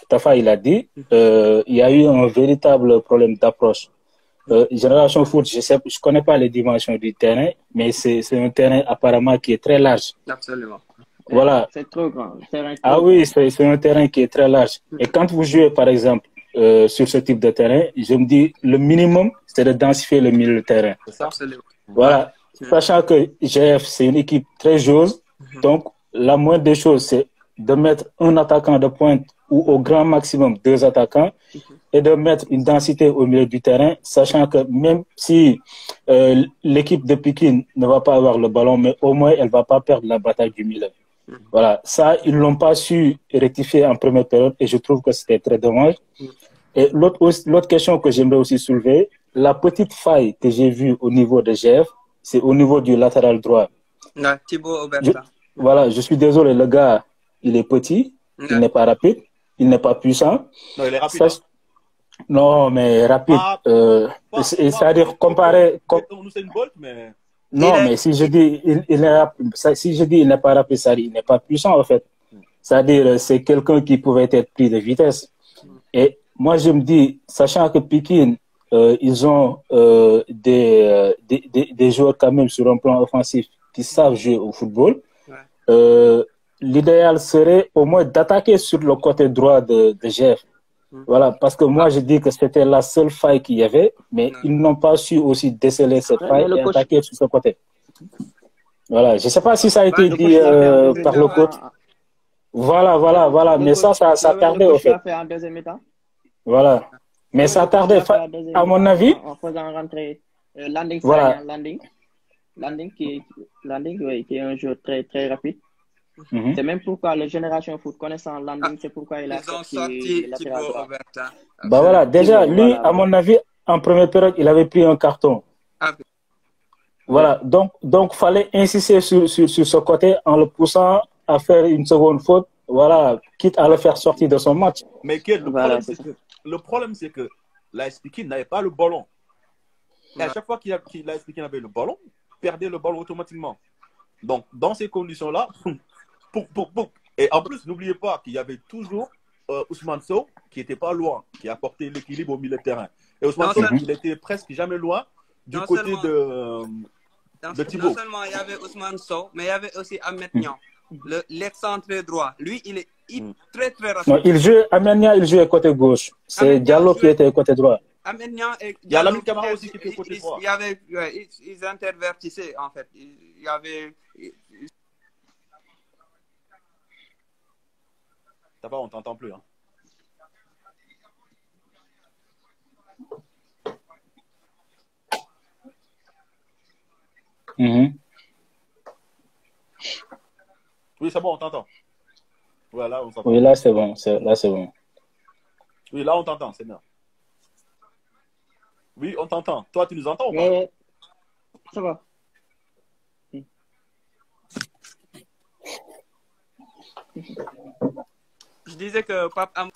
Tafa, il a dit, il y a eu un véritable problème d'approche. Génération Foot, je connais pas les dimensions du terrain, mais c'est un terrain apparemment qui est très large. Absolument. Voilà. C'est trop grand. Oui, c'est un terrain qui est très large. Et quand vous jouez, par exemple, sur ce type de terrain, je me dis, le minimum, c'est de densifier le milieu de terrain. Absolument. Voilà. Sachant que GF, c'est une équipe très joueuse, donc la moindre des choses, c'est de mettre un attaquant de pointe ou au grand maximum 2 attaquants et de mettre une densité au milieu du terrain, sachant que même si l'équipe de Pikine ne va pas avoir le ballon, mais au moins elle ne va pas perdre la bataille du milieu. Voilà, ça, ils ne l'ont pas su rectifier en première période et je trouve que c'était très dommage. Et l'autre question que j'aimerais aussi soulever, la petite faille que j'ai vue au niveau de GF, c'est au niveau du latéral droit. Thibaut Aubertin. Voilà, je suis désolé, le gars, il est petit, il n'est pas rapide, il n'est pas puissant. Non, il est rapide. Non, mais rapide. C'est-à-dire comparé. Non, mais si je dis il n'est pas rapide, ça dit il n'est pas puissant en fait. C'est-à-dire c'est quelqu'un qui pouvait être pris de vitesse. Et moi je me dis, sachant que Pikine, ils ont des joueurs quand même sur un plan offensif qui savent jouer au football. L'idéal serait au moins d'attaquer sur le côté droit de GF. Voilà, parce que moi je dis que c'était la seule faille qu'il y avait, mais ils n'ont pas su aussi déceler cette faille et attaquer sur ce côté. Voilà, je ne sais pas si ça a été dit par le coach. Voilà, mais ça tardait au fait. En deuxième mi-temps. Voilà, mais ça tardait, à mon avis. En faisant rentrer Landing, qui est un joueur très, très rapide. C'est même pourquoi la Génération Foot, connaissant Landing, c'est pourquoi il a sorti Thibaut Aubertin. Voilà, déjà, lui, à mon avis, en première période, il avait pris un carton. Voilà, donc fallait insister sur ce côté en le poussant à faire une seconde faute, voilà, quitte à le faire sortir de son match. Mais le problème, c'est que l'AS Pikine n'avait pas le ballon. Et à chaque fois l'AS Pikine avait le ballon, perdait le ballon automatiquement. Donc, dans ces conditions-là, et en plus, n'oubliez pas qu'il y avait toujours Ousmane Sow qui n'était pas loin, qui apportait l'équilibre au milieu de terrain. Et Ousmane Sow, il était presque jamais loin du côté de Thibaut. Non seulement il y avait Ousmane Sow, mais il y avait aussi Ahmed Niang, l'excentré droit. Lui, il est très, très rapide. Non, Ahmed Niang, il jouait côté gauche. C'est Diallo qui était côté droit. Ahmed Niang et il y a Lamine Camara aussi qui était côté droit. Ils intervertissaient, en fait. Il y avait... Ça va, on t'entend plus. Hein. Oui, c'est bon, on t'entend. Ouais, là, on t'entend. Oui, là, c'est bon. Oui, là, on t'entend, c'est bien. Oui, on t'entend. Toi, tu nous entends ou pas? Ça va. Je disais que Pape Am...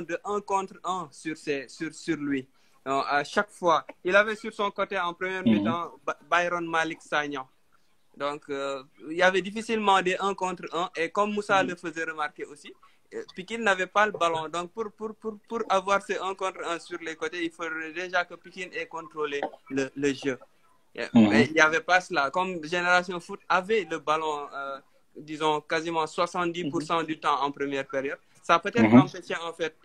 de 1 contre 1 sur lui. Donc, à chaque fois, il avait sur son côté en première mi-temps Byron Malik Sagna. Donc, il y avait difficilement des 1 contre 1. Et comme Moussa le faisait remarquer aussi, Pikine n'avait pas le ballon. Donc, pour avoir ces 1 contre 1 sur les côtés, il faudrait déjà que Pikine ait contrôlé le jeu. Mais il n'y avait pas cela. Comme Génération Foot avait le ballon, disons, quasiment 70% du temps en première période, ça peut-être empêché en fait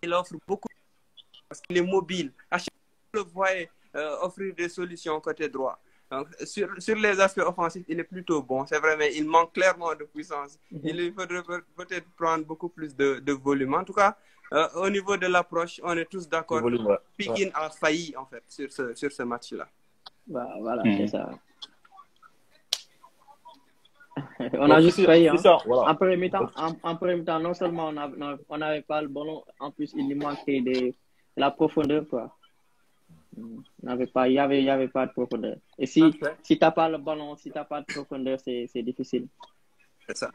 il offre beaucoup parce qu'il est mobile. À chaque fois, on le voyait offrir des solutions côté droit. Donc, sur les aspects offensifs, il est plutôt bon. C'est vrai, mais il manque clairement de puissance. Il lui faudrait peut-être prendre beaucoup plus de volume. En tout cas, au niveau de l'approche, on est tous d'accord. Pikine a failli, en fait, sur ce match-là. Voilà, c'est ça. On a juste failli. Hein. Voilà. En premier temps, non seulement on n'avait pas le ballon, en plus, il lui manquait de la profondeur, quoi. Il n'y avait pas de profondeur. Et si tu n'as pas le ballon, si tu n'as pas de profondeur, c'est difficile. C'est ça.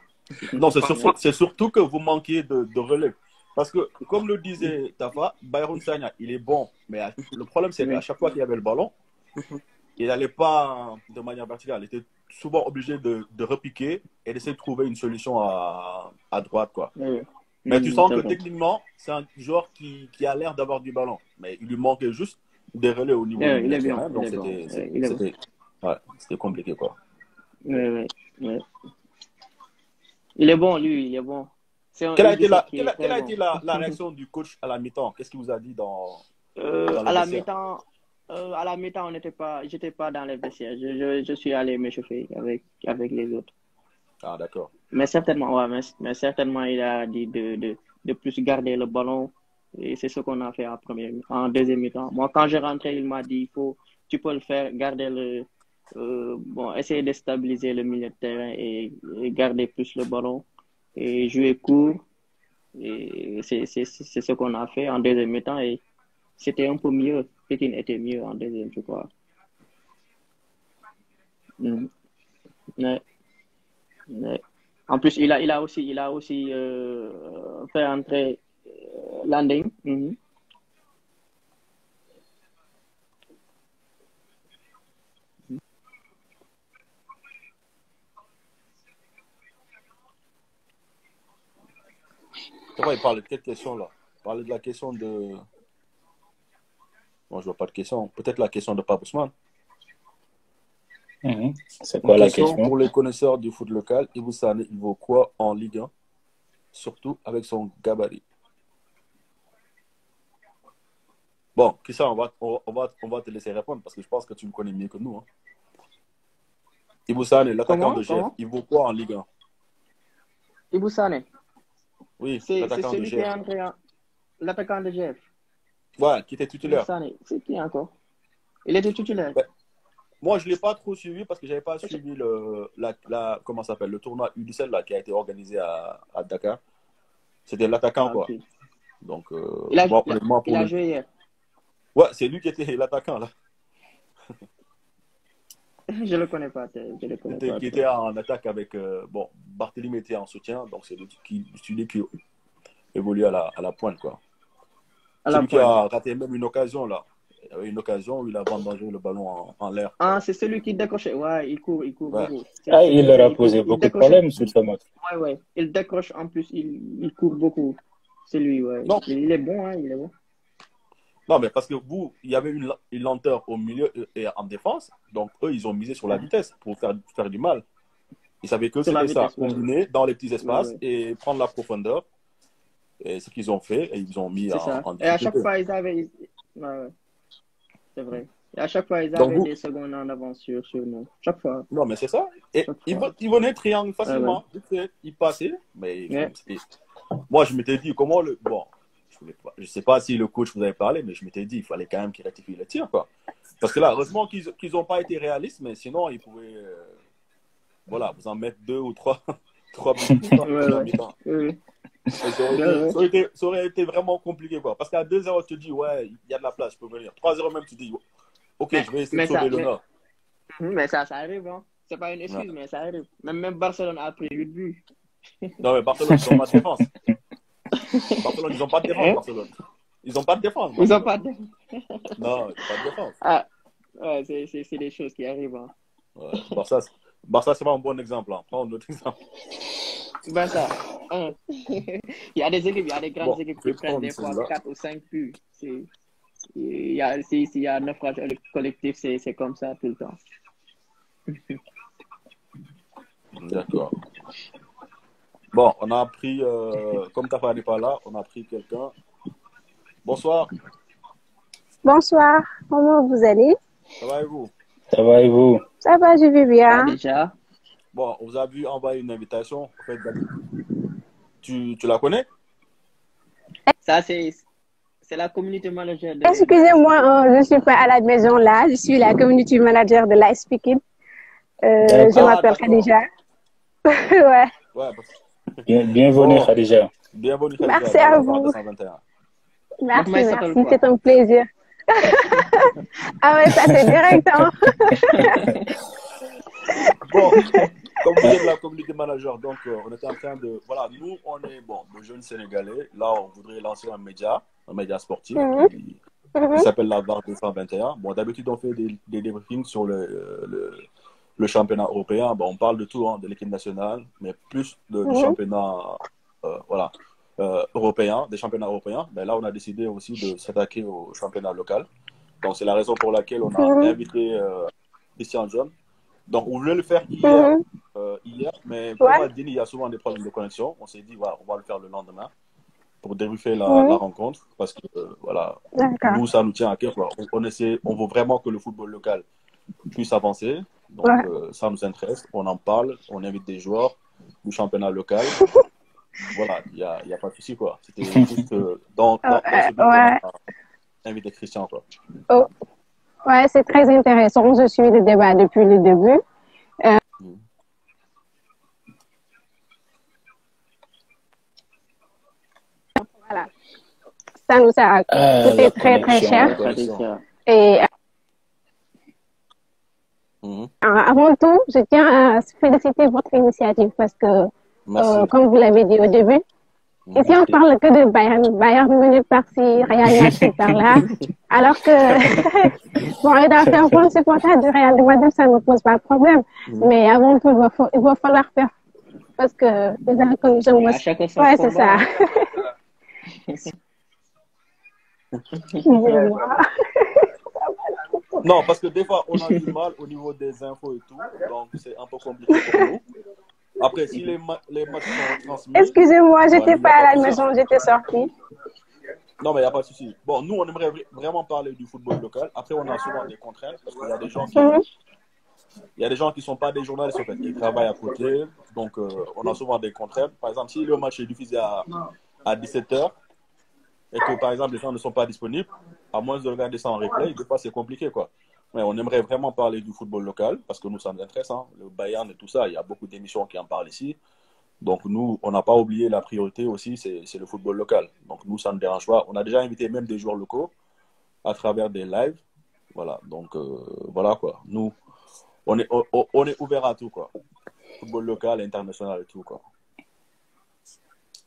Non, c'est surtout que vous manquiez de relais. Parce que, comme le disait Tafa, Byron Sagna, il est bon. Mais le problème, c'est qu'à chaque fois qu'il y avait le ballon, il n'allait pas de manière verticale. Il était souvent obligé de repiquer et d'essayer de trouver une solution à droite, quoi. Mais tu sens que techniquement, c'est un joueur qui a l'air d'avoir du ballon. Mais il lui manquait juste des relais au niveau du terrain. Donc, c'était compliqué, quoi. Oui. Il est bon, lui, il est bon. Quelle a été la réaction du coach à la mi-temps? Qu'est-ce qu'il vous a dit à la mi-temps, j'étais pas dans les vestiaires. Je suis allé m'échauffer avec les autres. Ah, d'accord. Mais certainement, il a dit de plus garder le ballon. Et c'est ce qu'on a fait en deuxième mi-temps. Moi, quand je rentrais, il m'a dit, tu peux le faire, garder essayer de stabiliser le milieu de terrain et garder plus le ballon et jouer court. Et c'est ce qu'on a fait en deuxième mi-temps et c'était un peu mieux. Pikine était mieux en deuxième, je crois. En plus, il a aussi fait entrer Landing. Il parle de quelle question là? Il parlait de la question de. Moi, je vois pas de question. Peut-être la question de Pape Ousmane. C'est quoi la question? Pour les connaisseurs du foot local, Ibou Sané, il vaut quoi en Ligue 1? Surtout avec son gabarit. Bon, Christian, on va te laisser répondre parce que je pense que tu me connais mieux que nous. Hein. Ibou Sané, l'attaquant de GF, il vaut quoi en Ligue 1? Ibou Sané? Oui, c'est celui qui est entré l'attaquant de GF. Ouais, qui était titulaire. C'est qui encore? Il était titulaire. Ouais. Moi, je ne l'ai pas trop suivi parce que je n'avais pas suivi comment ça s'appelle, le tournoi U17 là, qui a été organisé à Dakar. C'était l'attaquant, quoi. Okay. Donc, il a joué hier. Ouais, c'est lui qui était l'attaquant, là. Je ne le connais pas. Qui était en attaque avec... Barthélémy était en soutien, donc c'est celui qui évolue à la pointe, quoi. Celui qui a raté même une occasion, là. Il y avait une occasion où il a vendangé le ballon en l'air. Ah, c'est celui qui décrochait. Ouais, il court beaucoup. Il leur a posé beaucoup de problèmes sur ce match. Ouais. Il décroche en plus, il court beaucoup. C'est lui, ouais. Non. Il est bon, il est bon. Non, mais parce que il y avait une lenteur au milieu et en défense. Donc, eux, ils ont misé sur la vitesse pour faire du mal. Ils savaient que c'était ça, combiner dans les petits espaces et prendre la profondeur. Et ce qu'ils ont fait, et ils ont mis en difficulté. Et à chaque fois, ils avaient... Ouais. C'est vrai. Et à chaque fois, ils avaient des secondes en avance sur nous. Chaque fois. Non, mais c'est ça. Et ils venaient triangle facilement. Ils passaient. Mais moi, je m'étais dit, comment le... Bon, je ne sais pas si le coach vous avait parlé, mais je m'étais dit, il fallait quand même qu'ils rectifient le tir, quoi. Parce que là, heureusement qu'ils n'ont pas été réalistes, mais sinon, ils pouvaient... vous en mettre 2 ou 3 buts. Ça aurait été vraiment compliqué, quoi. Parce qu'à 2-0, tu te dis, ouais, il y a de la place, je peux venir. 3-0 même, tu te dis, ok, je vais essayer de sauver l'honneur. Mais ça arrive, hein. C'est pas une excuse, mais ça arrive. Même Barcelone a pris 8 buts. Non, mais Barcelone, ils n'ont pas de défense. Barcelone, ils n'ont pas de défense, Barcelone. Ils n'ont pas de défense. Ils n'ont pas de défense. Non, pas de défense. Ah, ouais, c'est des choses qui arrivent. Hein. Ouais. Barça, c'est pas un bon exemple. Hein. Prends un autre exemple. Barça, il y a des équipes, il y a des grandes équipes qui prennent des fois 4 ou 5 buts. S'il y a un naufrage collectif, c'est comme ça tout le temps. D'accord. Bon, on a pris, comme Tafa n'est pas là, on a pris quelqu'un. Bonsoir. Bonsoir, comment vous allez? Ça va et vous? Ça va et vous? Ça va, je vais bien. Déjà. Bon, on vous a vu envoyer une invitation. En fait, tu la connais? Ça, c'est la community manager. Excusez-moi, je ne suis pas à la maison là. Je suis la community manager de Live Speaking. Je m'appelle Khadija. Ouais. Bienvenue, Khadija. Bienvenue, Khadija. Merci à vous. Merci, c'est un plaisir. Ah ouais, ça c'est direct. Hein? Bon, comme vous êtes la community manager, donc on était en train de... Voilà, nous, on est de jeunes Sénégalais. Là, on voudrait lancer un média sportif qui s'appelle la VAR 221. Bon, d'habitude, on fait des débriefings sur le championnat européen. Bon, on parle de tout, hein, de l'équipe nationale, mais plus du championnat européen, des championnats européens. Ben là, on a décidé aussi de s'attaquer au championnat local. Donc, c'est la raison pour laquelle on a invité Christian John. Donc, on voulait le faire hier, mais comme on a dit, il y a souvent des problèmes de connexion. On s'est dit, voilà, on va le faire le lendemain pour débriefer la rencontre parce que, voilà, nous, ça nous tient à cœur. On veut vraiment que le football local puisse avancer. Donc, ça nous intéresse. On en parle, on invite des joueurs du championnat local. Voilà, il n'y a pas de souci, quoi. C'était juste dans ce but, on a invité Christian, quoi. Ouais, c'est très intéressant. Je suis le débat depuis le début. Voilà. Ça nous a coûté très, très cher. Et avant tout, je tiens à féliciter votre initiative parce que, comme vous l'avez dit au début, ici on parle que de Bayern Munich par-ci, Real Madrid par-là, alors que, bon, et dans certains supporters du Real de Madrid, ça ne pose pas de problème. Mais avant tout, il va falloir faire, parce que les inconnus, ouais, c'est ça. Non, parce que des fois, on a du mal au niveau des infos et tout, donc c'est un peu compliqué pour nous. Après, si les matchs sont transmis... Excusez-moi, j'étais pas à la maison, j'étais sortie. Non, mais il n'y a pas de souci. Bon, nous, on aimerait vraiment parler du football local. Après, on a souvent des contraintes, parce qu'il y a des gens qui... Il y a des gens qui ne sont pas des journalistes, en fait, qui travaillent à côté. Donc, on a souvent des contraintes. Par exemple, si le match est diffusé à 17h, et que, par exemple, les gens ne sont pas disponibles, à moins de regarder ça en replay, des fois, c'est compliqué, quoi. Mais on aimerait vraiment parler du football local, parce que nous, ça nous intéresse, hein. Le Bayern et tout ça, il y a beaucoup d'émissions qui en parlent ici. Donc, nous, on n'a pas oublié la priorité aussi, c'est le football local. Donc, nous, ça ne dérange pas. On a déjà invité même des joueurs locaux à travers des lives. Voilà, donc, voilà, quoi. Nous, on est ouvert à tout, quoi. Football local, international et tout, quoi.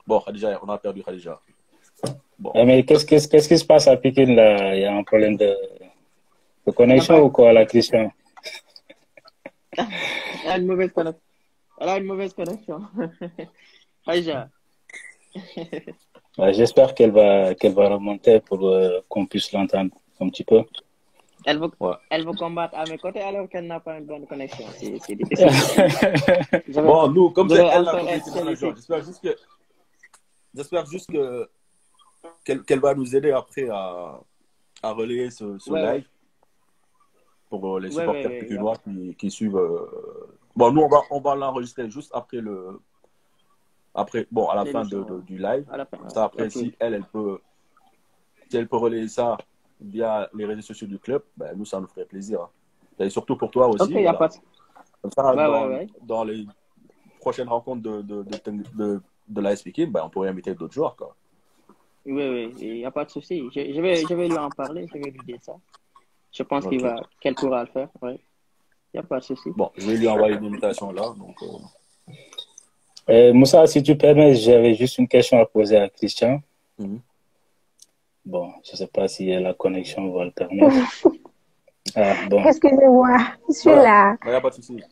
Bon, Khadija, on a perdu Khadija. Bon. Mais qu'est-ce qui se passe à Pékin, là? Il y a un problème de connexion ou quoi, la Christian? Elle a une mauvaise connexion. Elle a une mauvaise connexion. Khadija. J'espère qu'elle va remonter pour qu'on puisse l'entendre un petit peu. Elle veut combattre à mes côtés alors qu'elle n'a pas une bonne connexion. C'est difficile. Bon, nous, comme c'est elle la connexion, j'espère juste qu'elle va nous aider après à relayer ce live pour les supporters pékinois qui suivent. Bon, nous, on va l'enregistrer juste après à la fin du live. Ça, après, si elle peut relayer ça via les réseaux sociaux du club, ben, nous, ça nous ferait plaisir. Et surtout pour toi aussi. Comme ça, dans les prochaines rencontres de de l'AS Pikine, ben, on pourrait inviter d'autres joueurs, quoi. Oui, il n'y a pas de souci. Je vais lui en parler, je vais lui dire ça. Je pense qu'elle pourra le faire, oui. Il n'y a pas de souci. Bon, je vais lui envoyer une invitation là. Donc, Moussa, si tu permets, j'avais juste une question à poser à Christian. Bon, je ne sais pas si la connexion va le permettre. Bon. Excusez-moi, je suis là. Il n'y a pas de souci.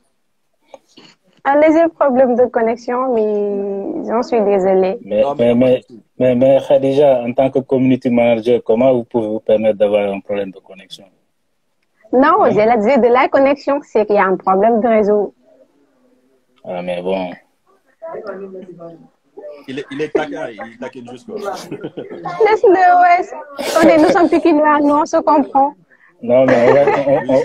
Un léger problème de connexion, mais j'en suis désolée. Mais Khadija, en tant que community manager, comment vous pouvez vous permettre d'avoir un problème de connexion? Non, j'ai la idée de la connexion, c'est qu'il y a un problème de réseau. Ah, mais bon. Il est taquin, il taquine juste quoi. Laisse-le, ouais. Nous sommes Pikinois, nous on se comprend. Non, mais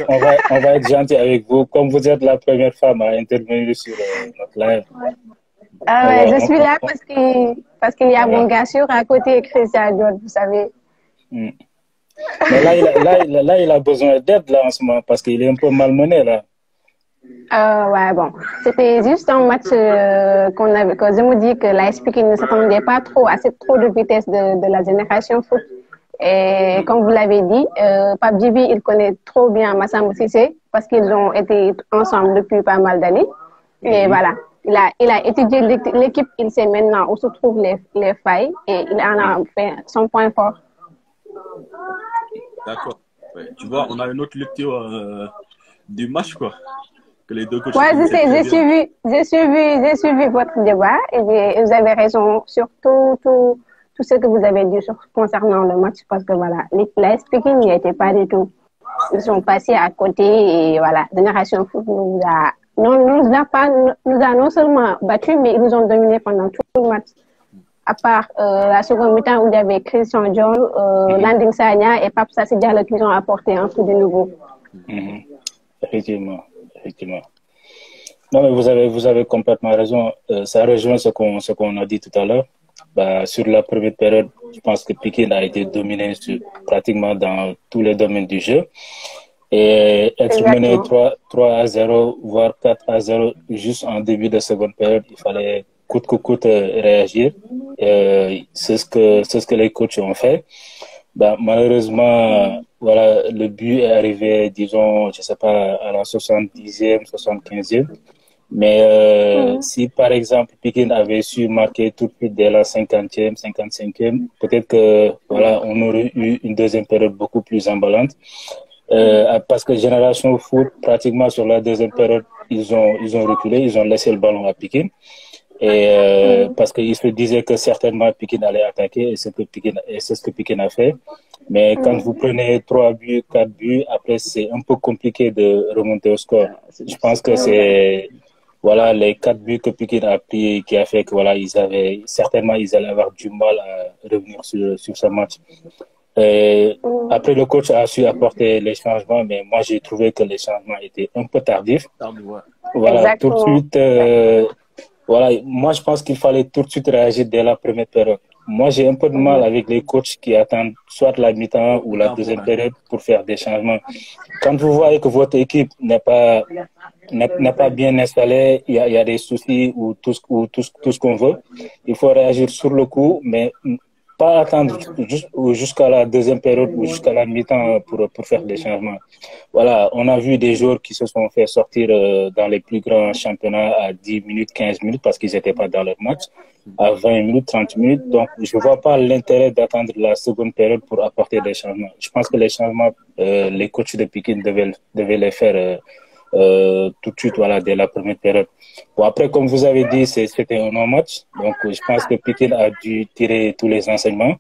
on va être gentil avec vous. Comme vous êtes la première femme à intervenir sur notre live. Je suis là parce qu'il y a mon gars sûr à côté, Christian Dior, vous savez. Mais là, il a besoin d'aide là en ce moment parce qu'il est un peu malmené là. Ouais, bon. C'était juste un match que je me dis que l'AS Pikine ne s'attendait pas trop à cette trop de vitesse de la génération foot. Et comme vous l'avez dit, Pape Djibi, il connaît trop bien Massamba Cissé parce qu'ils ont été ensemble depuis pas mal d'années. Et voilà, il a étudié l'équipe, il sait maintenant où se trouvent les failles et il en a fait son point fort. D'accord. Ouais, tu vois, on a une autre lecture du match, quoi. Que les deux coachs. Ouais, je sais, j'ai suivi votre débat et vous avez raison sur tout ce que vous avez dit concernant le match parce que voilà, l'AS Pikine n'y était pas du tout. Ils sont passés à côté et voilà, Génération Foot nous a non seulement battus, mais ils nous ont dominés pendant tout le match. À part la seconde mi-temps où il y avait Christian Dior, Landing Sagna et Pape Sassi Diallo qui ont apporté un peu de nouveau. Effectivement. Non, mais vous avez complètement raison. Ça rejoint ce qu'on a dit tout à l'heure. Sur la première période, je pense que Pikine a été dominé pratiquement dans tous les domaines du jeu. Et être mené 3-0, voire 4-0 juste en début de seconde période, il fallait coûte que coûte réagir. C'est ce que les coachs ont fait. Malheureusement, voilà, le but est arrivé, disons, je sais pas, à la 70e, 75e. Mais si, par exemple, Pikine avait su marquer tout de suite dès la 50e, 55e, peut-être que, voilà, on aurait eu une deuxième période beaucoup plus emballante. Parce que Génération Foot, pratiquement sur la deuxième période, ils ont reculé, ils ont laissé le ballon à Pikine. Et parce qu'ils se disaient que certainement Pikine allait attaquer et c'est ce que Pikine a fait. Mais quand vous prenez 3 buts, 4 buts, après c'est un peu compliqué de remonter au score. Je pense que c'est voilà les 4 buts que Pikine a pris qui a fait que voilà ils allaient avoir du mal à revenir sur ce match. Et après le coach a su apporter les changements, mais moi j'ai trouvé que les changements étaient un peu tardifs. Voilà, exactement. Tout de suite. Voilà, moi je pense qu'il fallait tout de suite réagir dès la première période. Moi j'ai un peu de mal avec les coachs qui attendent soit la mi-temps ou la deuxième période pour faire des changements. Quand vous voyez que votre équipe n'est pas bien installée, il y a des soucis ou tout ce qu'on veut, il faut réagir sur le coup, mais pas attendre jusqu'à la deuxième période ou jusqu'à la mi-temps pour faire des changements. Voilà, on a vu des joueurs qui se sont fait sortir dans les plus grands championnats à 10 minutes, 15 minutes parce qu'ils n'étaient pas dans leur match, à 20 minutes, 30 minutes. Donc, je ne vois pas l'intérêt d'attendre la seconde période pour apporter des changements. Je pense que les changements, les coachs de Pikine devaient les faire tout de suite, voilà, dès la première période. Bon, après, comme vous avez dit, c'était un non-match. Donc, je pense que Pikine a dû tirer tous les enseignements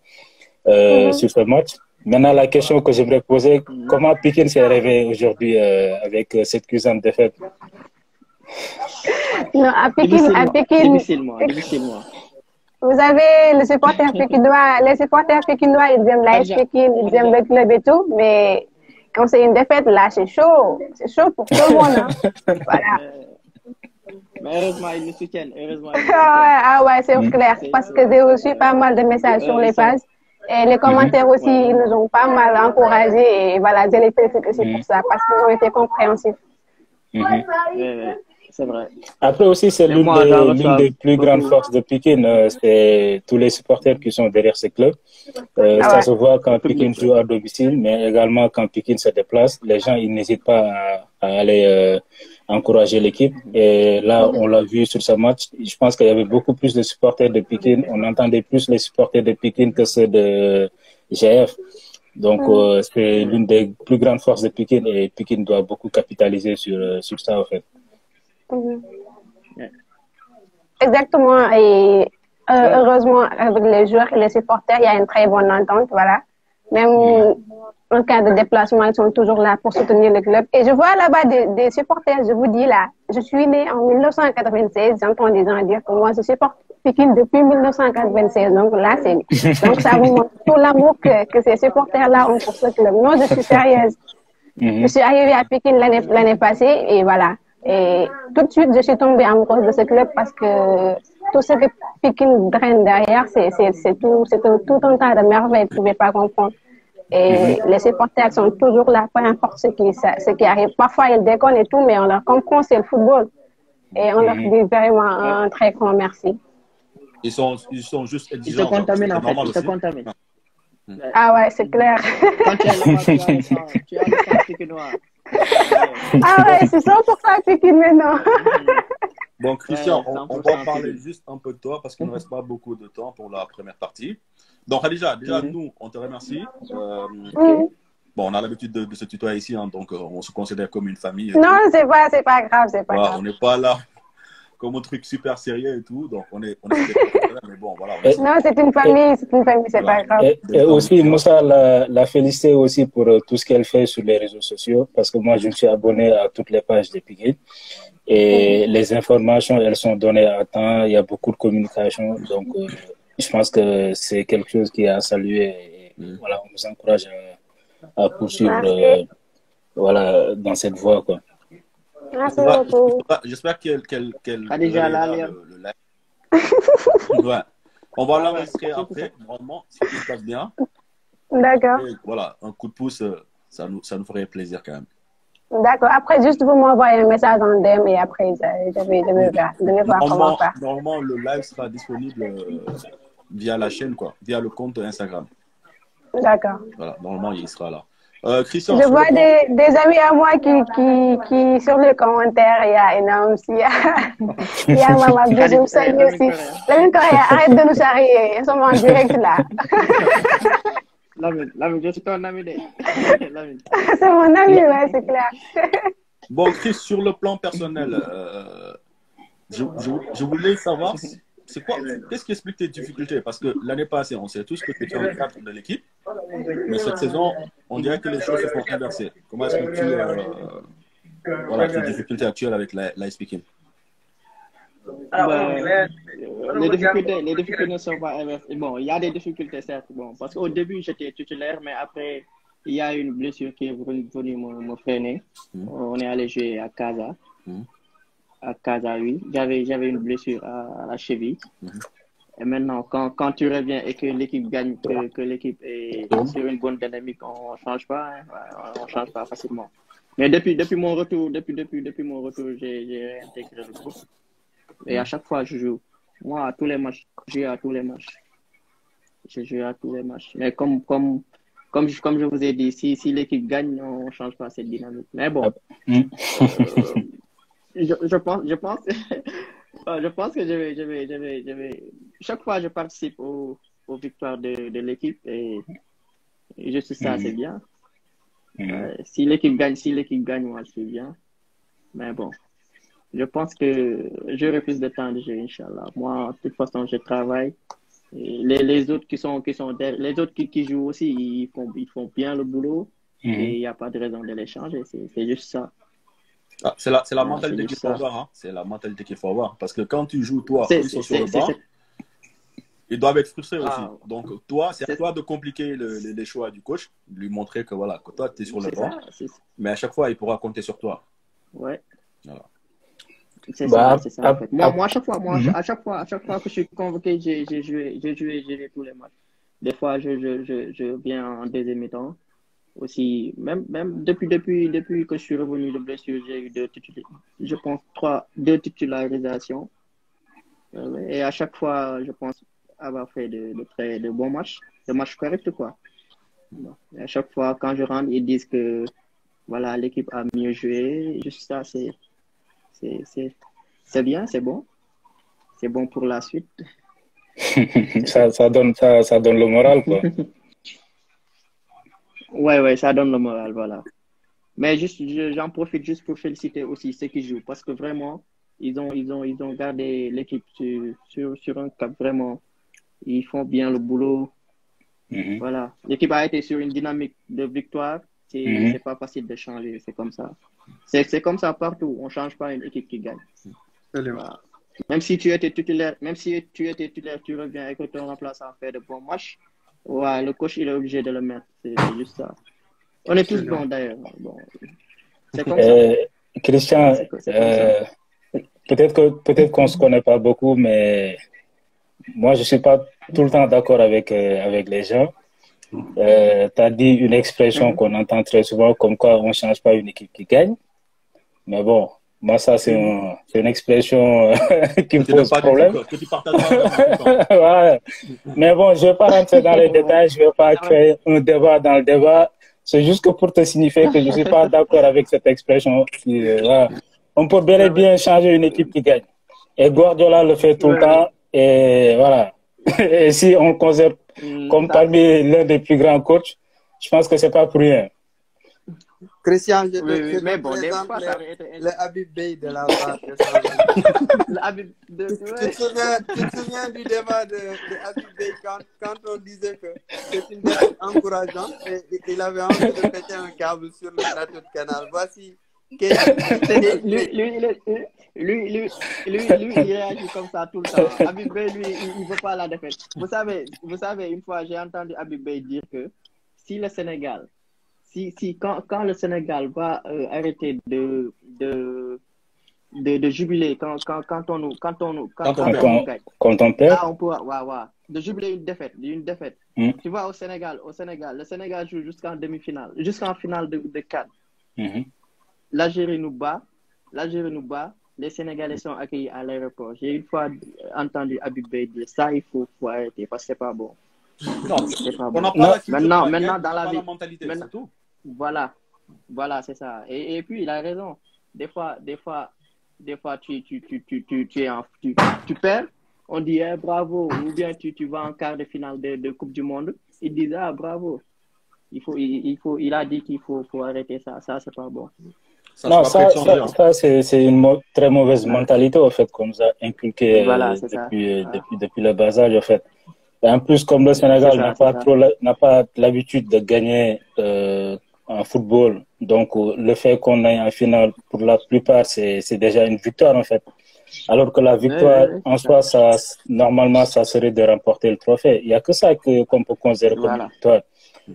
sur ce match. Maintenant, la question que j'aimerais poser, comment Pikine s'est réveillé aujourd'hui avec cette cuisante défaite? Non, à Pikine. Difficilement. Vous avez les supporters pikinois, ils aiment l'AS Pikine, ils aiment le club et tout, mais quand c'est une défaite, là, c'est chaud. C'est chaud pour tout le monde. Hein. Voilà. Mais heureusement, ils nous soutiennent. Ah ouais, c'est clair. Parce que j'ai reçu pas mal de messages sur les pages. Et les commentaires aussi, ils nous ont pas mal encouragés. Et voilà, je les félicite aussi pour ça, parce qu'ils ont été compréhensifs. c'est vrai. Après aussi, c'est Mais l'une moi, j'en des reçois plus grandes beaucoup. forces de Pikine, c'est tous les supporters qui sont derrière ce club. Ça se voit quand Le public, Pikine joue à domicile, mais également quand Pikine se déplace, les gens ils n'hésitent pas à aller encourager l'équipe. Et là, on l'a vu sur ce match. Je pense qu'il y avait beaucoup plus de supporters de Pikine. On entendait plus les supporters de Pikine que ceux de GF. Donc, c'est l'une des plus grandes forces de Pikine et Pikine doit beaucoup capitaliser sur ça, en fait. Exactement. Et heureusement, avec les joueurs et les supporters, il y a une très bonne entente. Voilà. Même en cas de déplacement, ils sont toujours là pour soutenir le club. Et je vois là-bas des supporters, je vous dis là, je suis née en 1996, j'entends des gens dire que moi, je supporte Pikine depuis 1996. Donc là, donc ça vous montre tout l'amour que ces supporters-là ont pour ce club. Moi, je suis sérieuse. Je suis arrivée à Pikine l'année passée et voilà. Et tout de suite, je suis tombée amoureuse de ce club parce que tout ce que Pikine draine derrière, c'est tout un tas de merveilles, vous ne pouvez pas comprendre. Et les supporters sont toujours là, peu importe ce qui arrive. Parfois, ils déconnent et tout, mais on leur comprend, c'est le football. Et on leur dit vraiment un très grand merci. Ils sont juste Ils exigeants. te contaminent en fait, ils te aussi. contaminent. Ah ouais, c'est clair. Quand tu es là-bas, tu as le sang pikinois. Ah ouais, c'est 100% Pikine maintenant. Bon, Christian, Ouais, on 100% va parler Pikine. juste un peu de toi parce qu'il ne reste pas beaucoup de temps pour la première partie. Donc, déjà, nous, on te remercie. Bon, on a l'habitude de se tutoyer ici, hein, donc on se considère comme une famille. Non, c'est pas grave, c'est pas grave. On n'est pas là comme un truc super sérieux et tout, donc on est mais bon, voilà. Non, c'est une famille, c'est pas grave. Et aussi, Moussa la félicité aussi pour tout ce qu'elle fait sur les réseaux sociaux, parce que moi, je me suis abonné à toutes les pages de Pikine. Et les informations, elles sont données à temps, il y a beaucoup de communication, donc je pense que c'est quelque chose qui est à saluer. Et, voilà, on vous encourage à poursuivre voilà, dans cette voie, quoi. Merci beaucoup. J'espère qu'elle déjà là, le live. Ouais. On va l'enregistrer après, normalement, si tout se passe bien. D'accord. Et voilà, un coup de pouce, ça nous ferait plaisir quand même. D'accord. Après, juste vous m'envoyez un message en DM et après, je vais voir comment faire. Normalement, le live sera disponible via la chaîne, quoi, via le compte Instagram. D'accord. Voilà, normalement, il sera là. Christian, je vois des amis à moi qui sur les commentaires, il y a énorme aussi. Il y a Maman je vous salue aussi. Lamine Correa, arrête de nous charrier. Ils sont en direct là. Lamine, je suis ton ami. C'est mon ami, ouais, c'est clair. Bon, Chris, sur le plan personnel, je voulais savoir, qu'est-ce qui explique tes difficultés? Parce que l'année passée, on sait tous que tu es en cadre de l'équipe, mais cette saison, on dirait que les choses se sont inversées. Comment est-ce que voilà, tes difficultés actuelles avec l'AS Pikine? Les difficultés ne sont pas inversées. Bon, il y a des difficultés, certes. Bon, parce qu'au début, j'étais titulaire, mais après, il y a une blessure qui est venue me freiner. On est allé jouer à Casa. À Casa, oui. J'avais une blessure à la cheville. Et maintenant, quand tu reviens et que l'équipe gagne, que l'équipe est sur une bonne dynamique, on ne change pas. Hein, on change pas facilement. Mais depuis mon retour, j'ai réintégré le groupe. Et à chaque fois, je joue. Moi, à tous les matchs, je joue à tous les matchs. Mais comme je vous ai dit, si l'équipe gagne, on ne change pas cette dynamique. Mais bon, je pense que je vais. Chaque fois, je participe aux victoires de l'équipe et juste ça, c'est bien. Si l'équipe gagne, moi, c'est bien. Mais bon, je pense que j'aurai plus de temps de jeu, Inch'Allah. Moi, de toute façon, je travaille. Et les autres les autres qui jouent aussi, ils font bien le boulot. Et il n'y a pas de raison de les changer. C'est juste ça. Ah, c'est la mentalité qu'il faut avoir. Hein. C'est la mentalité qu'il faut avoir. Parce que quand tu joues, toi, ils sont sur le banc, ils doivent être frustrés aussi. Donc, toi, c'est à toi de compliquer les choix du coach, de lui montrer que, voilà, que toi, tu es sur le banc. Mais à chaque fois, il pourra compter sur toi. Ouais. Voilà. C'est ça, en fait. Moi, à chaque fois que je suis convoqué, j'ai joué tous les matchs. Des fois, je viens en deuxième mi-temps. aussi, même depuis que je suis revenu de blessure, j'ai eu je pense, deux titularisations. Et à chaque fois, je pense avoir fait de bons matchs, de matchs corrects, quoi. Et à chaque fois, quand je rentre, ils disent que voilà, l'équipe a mieux joué. Juste ça, c'est bien, c'est bon. C'est bon pour la suite. ça donne le moral, quoi. Ouais, ça donne le moral, voilà. Mais j'en profite juste pour féliciter aussi ceux qui jouent parce que vraiment, ils ont gardé l'équipe sur un cap vraiment. Ils font bien le boulot. Voilà. L'équipe a été sur une dynamique de victoire. C'est pas facile de changer. C'est comme ça. C'est comme ça partout. On change pas une équipe qui gagne. Voilà. Même si tu étais titulaire, tu reviens et que ton remplaçant fait de bons matchs. Ouais, le coach, il est obligé de le mettre. C'est juste ça. On est tous bons d'ailleurs. Bon. C'est comme ça. Christian, peut-être qu'on se connaît pas beaucoup, mais moi, je suis pas tout le temps d'accord avec les gens. Tu as dit une expression qu'on entend très souvent, comme quoi on change pas une équipe qui gagne. Mais bon, moi, ça, c'est une expression qui me pose problème. Ouais. Mais bon, je vais pas rentrer dans les détails, je vais pas créer un débat dans le débat. C'est juste que pour te signifier que je suis pas d'accord avec cette expression. Voilà. On peut bel et bien changer une équipe qui gagne. Et Guardiola le fait tout le temps. Et voilà. Et si on conserve comme parmi l'un des plus grands coachs, je pense que c'est pas pour rien. Christian, mais bon, le Habib Beye de la part de tu te souviens du débat de Habib Beye quand on disait que c'est une défaite encourageante et il avait envie de péter un câble sur le plateau de Canal. Voici lui, il réagit comme ça tout le temps. Habib Beye, lui, il veut pas la défaite. Vous savez, une fois, j'ai entendu Habib Beye dire que si le Sénégal, quand le Sénégal va arrêter de jubiler quand on perd, là, on peut, de jubiler une défaite. Tu vois, au Sénégal, le Sénégal joue jusqu'en demi-finale, jusqu'en finale de CAN. L'Algérie nous bat, les Sénégalais sont accueillis à l'aéroport. J'ai une fois entendu Habib Beye dire ça, il faut arrêter parce que c'est pas bon. Non, c'est pas on bon. n'a pas Maintenant, dans la vie, c'est tout. Voilà, c'est ça. Et puis, il a raison. Des fois, tu perds, on dit bravo, ou bien tu vas en quart de finale de Coupe du Monde. Ils disent bravo. Il a dit qu'il faut arrêter ça. Ça, c'est pas bon. Ça, c'est une très mauvaise mentalité, au fait, qu'on nous a inculqué depuis le bas âge, au fait. Et en plus, comme le Sénégal n'a pas l'habitude de gagner en football, donc le fait qu'on aille en finale, pour la plupart, c'est déjà une victoire, en fait. Alors que la victoire, en soi, normalement, ça serait de remporter le trophée. Il n'y a que ça qu'on peut considérer comme une victoire.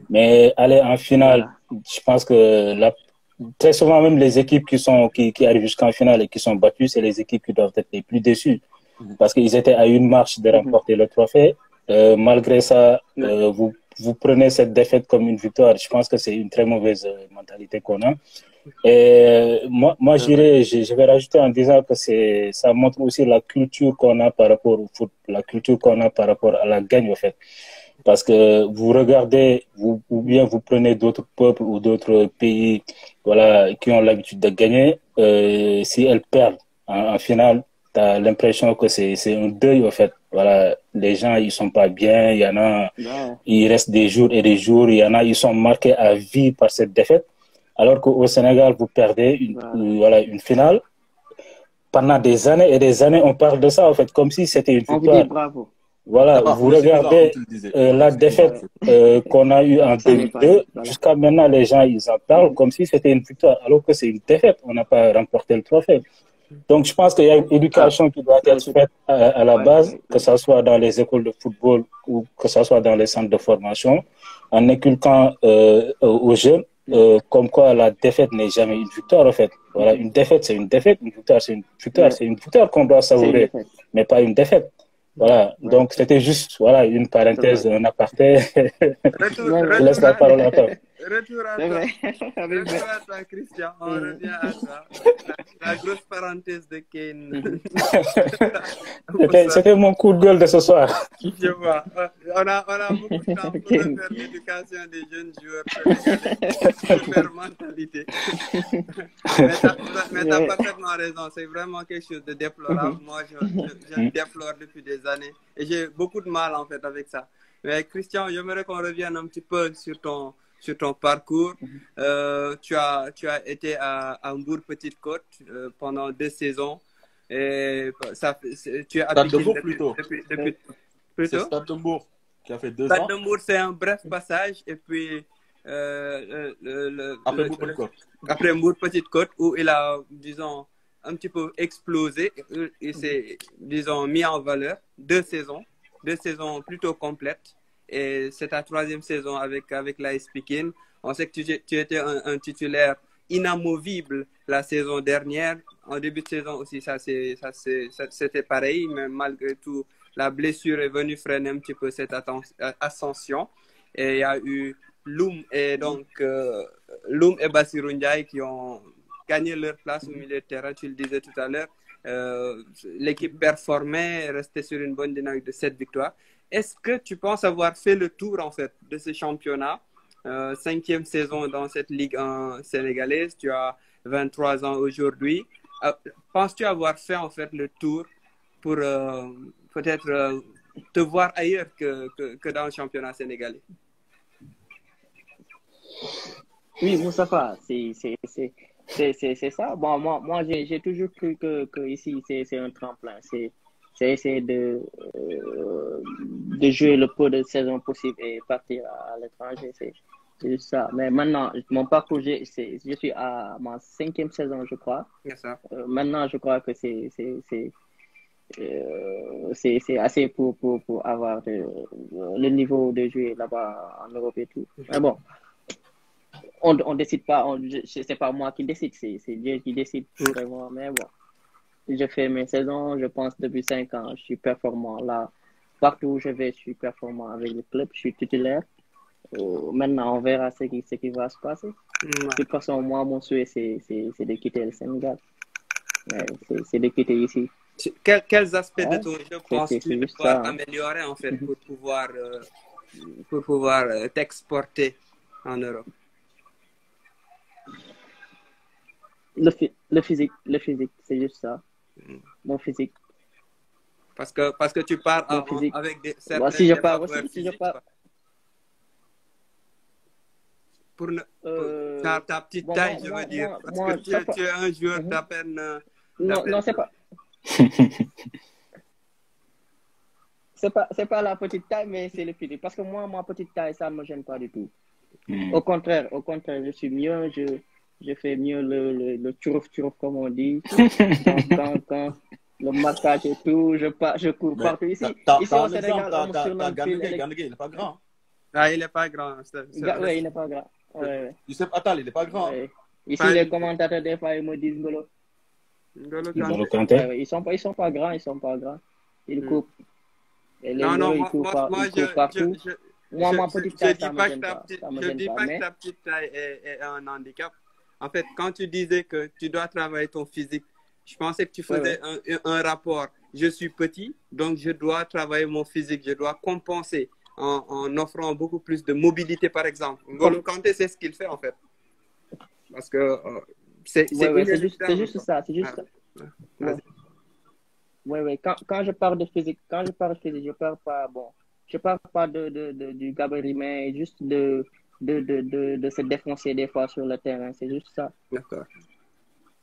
Mais aller en finale, je pense que très souvent, même les équipes qui arrivent jusqu'en finale et qui sont battues, c'est les équipes qui doivent être les plus déçues. Parce qu'ils étaient à une marche de remporter le trophée. Malgré ça, vous prenez cette défaite comme une victoire. Je pense que c'est une très mauvaise mentalité qu'on a. Et moi je vais rajouter en disant que ça montre aussi la culture qu'on a par rapport au foot, la culture qu'on a par rapport à la gagne, en fait. Parce que vous regardez, ou bien vous prenez d'autres peuples ou d'autres pays, voilà, qui ont l'habitude de gagner. Si elles perdent en finale, tu as l'impression que c'est un deuil, en fait. Voilà, les gens, ils sont pas bien. Il y en a, ils restent des jours et des jours. Il y en a, ils sont marqués à vie par cette défaite. Alors qu'au Sénégal, vous perdez une finale. Pendant des années et des années, on parle de ça, en fait, comme si c'était une victoire. On vous dit bravo. Voilà, vous regardez la défaite qu'on a eue en 2002. Jusqu'à maintenant, les gens, ils en parlent comme si c'était une victoire, alors que c'est une défaite. On n'a pas remporté le trophée. Donc, je pense qu'il y a une éducation qui doit être faite à la base, que ce soit dans les écoles de football ou que ce soit dans les centres de formation, en inculquant aux jeunes comme quoi la défaite n'est jamais une victoire, en fait. Voilà, une défaite, c'est une défaite. Une victoire, c'est une victoire. C'est une victoire qu'on doit savourer, mais pas une défaite. Voilà, donc c'était juste une parenthèse, un aparté. Je laisse la parole à toi. retour à C'est toi. vrai. Retour à toi, Christian. On revient à toi. La grosse parenthèse de Kane. C'était mon coup de gueule de ce soir. Je vois. On a beaucoup de temps pour refaire l'éducation des jeunes joueurs sénégalais, pour leur mentalité. Mais tu as parfaitement raison. C'est vraiment quelque chose de déplorable. Moi, je le déplore depuis des années. Et j'ai beaucoup de mal, en fait, avec ça. Mais Christian, j'aimerais qu'on revienne un petit peu sur ton parcours. Tu as été à Hambourg Petite Côte pendant 2 saisons. Et tu es appliqué depuis c'est Stade de Mbourg qui a fait 2 ans. Stade de Mbourg, c'est un bref passage. Et puis, après Mbourg Petite Côte, où il a, disons, un petit peu explosé. Il s'est, disons, mis en valeur. 2 saisons plutôt complètes. Et c'est ta 3e saison avec l'AS Pikine. On sait que tu étais un titulaire inamovible la saison dernière. En début de saison aussi, c'était pareil, mais malgré tout, la blessure est venue freiner un petit peu cette ascension. Et il y a eu Loum et Bassirou Ndiaye qui ont gagné leur place au milieu de terrain, tu le disais tout à l'heure. L'équipe performait, restait sur une bonne dynamique de 7 victoires. Est-ce que tu penses avoir fait le tour, en fait, de ce championnat? 5e saison dans cette Ligue 1 sénégalaise, tu as 23 ans aujourd'hui. Penses-tu avoir fait, en fait, le tour pour peut-être te voir ailleurs que dans le championnat sénégalais? Oui, Moustapha, c'est ça. Bon, moi j'ai toujours cru que ici, c'est un tremplin. C'est essayer de jouer le peu de saison possible et partir à l'étranger. C'est juste ça. Mais maintenant, mon parcours, je suis à ma 5e saison, je crois. Maintenant, je crois que c'est assez pour avoir le niveau de jouer là-bas en Europe et tout. Mais bon, on décide pas, c'est pas moi qui décide, c'est Dieu qui décide vraiment. Mais bon, je fais mes saisons, je pense depuis 5 ans, je suis performant là. Partout où je vais, je suis performant avec le club, je suis titulaire. Maintenant, on verra ce qui va se passer. De toute façon, moi, mon souhait, c'est de quitter le Sénégal. C'est de quitter ici. Quels aspects de ton jeu penses-tu pouvoir améliorer, en fait, pour pouvoir t'exporter en Europe? Le physique, c'est juste ça. Mon physique. Parce que tu pars avec certains... Si je pars pour ta petite taille, je veux dire. Parce que tu es un joueur d'à peine... Non, c'est pas... c'est pas la petite taille, mais c'est le physique. Parce que moi, ma petite taille, ça ne me gêne pas du tout. Au contraire, je suis mieux, je fais mieux le tchourf, comme on dit. Quand le marquage et tout, je cours partout. Ici au Sénégal, on me surnomme Ganegui, il n'est pas grand. Ah, il n'est pas grand. Oui, il n'est pas grand. Ouais. Youssef Attal, il n'est pas grand. Ouais. Ici, les commentateurs, des fois, ils me disent Ngolo. Ils sont pas grands, Ils courent. Et les non, ils courent partout. Moi, ma petite taille, ça me gêne pas. Je ne dis pas que ta petite taille est un handicap. En fait, quand tu disais que tu dois travailler ton physique, je pensais que tu faisais un rapport. Je suis petit, donc je dois travailler mon physique. Je dois compenser en offrant beaucoup plus de mobilité, par exemple. N'Golo Kanté, c'est ce qu'il fait, en fait. Parce que c'est juste ça. C'est juste ça. Oui. Quand je parle de physique, je parle pas du gabarit, mais juste de se défoncer des fois sur le terrain. C'est juste ça. D'accord.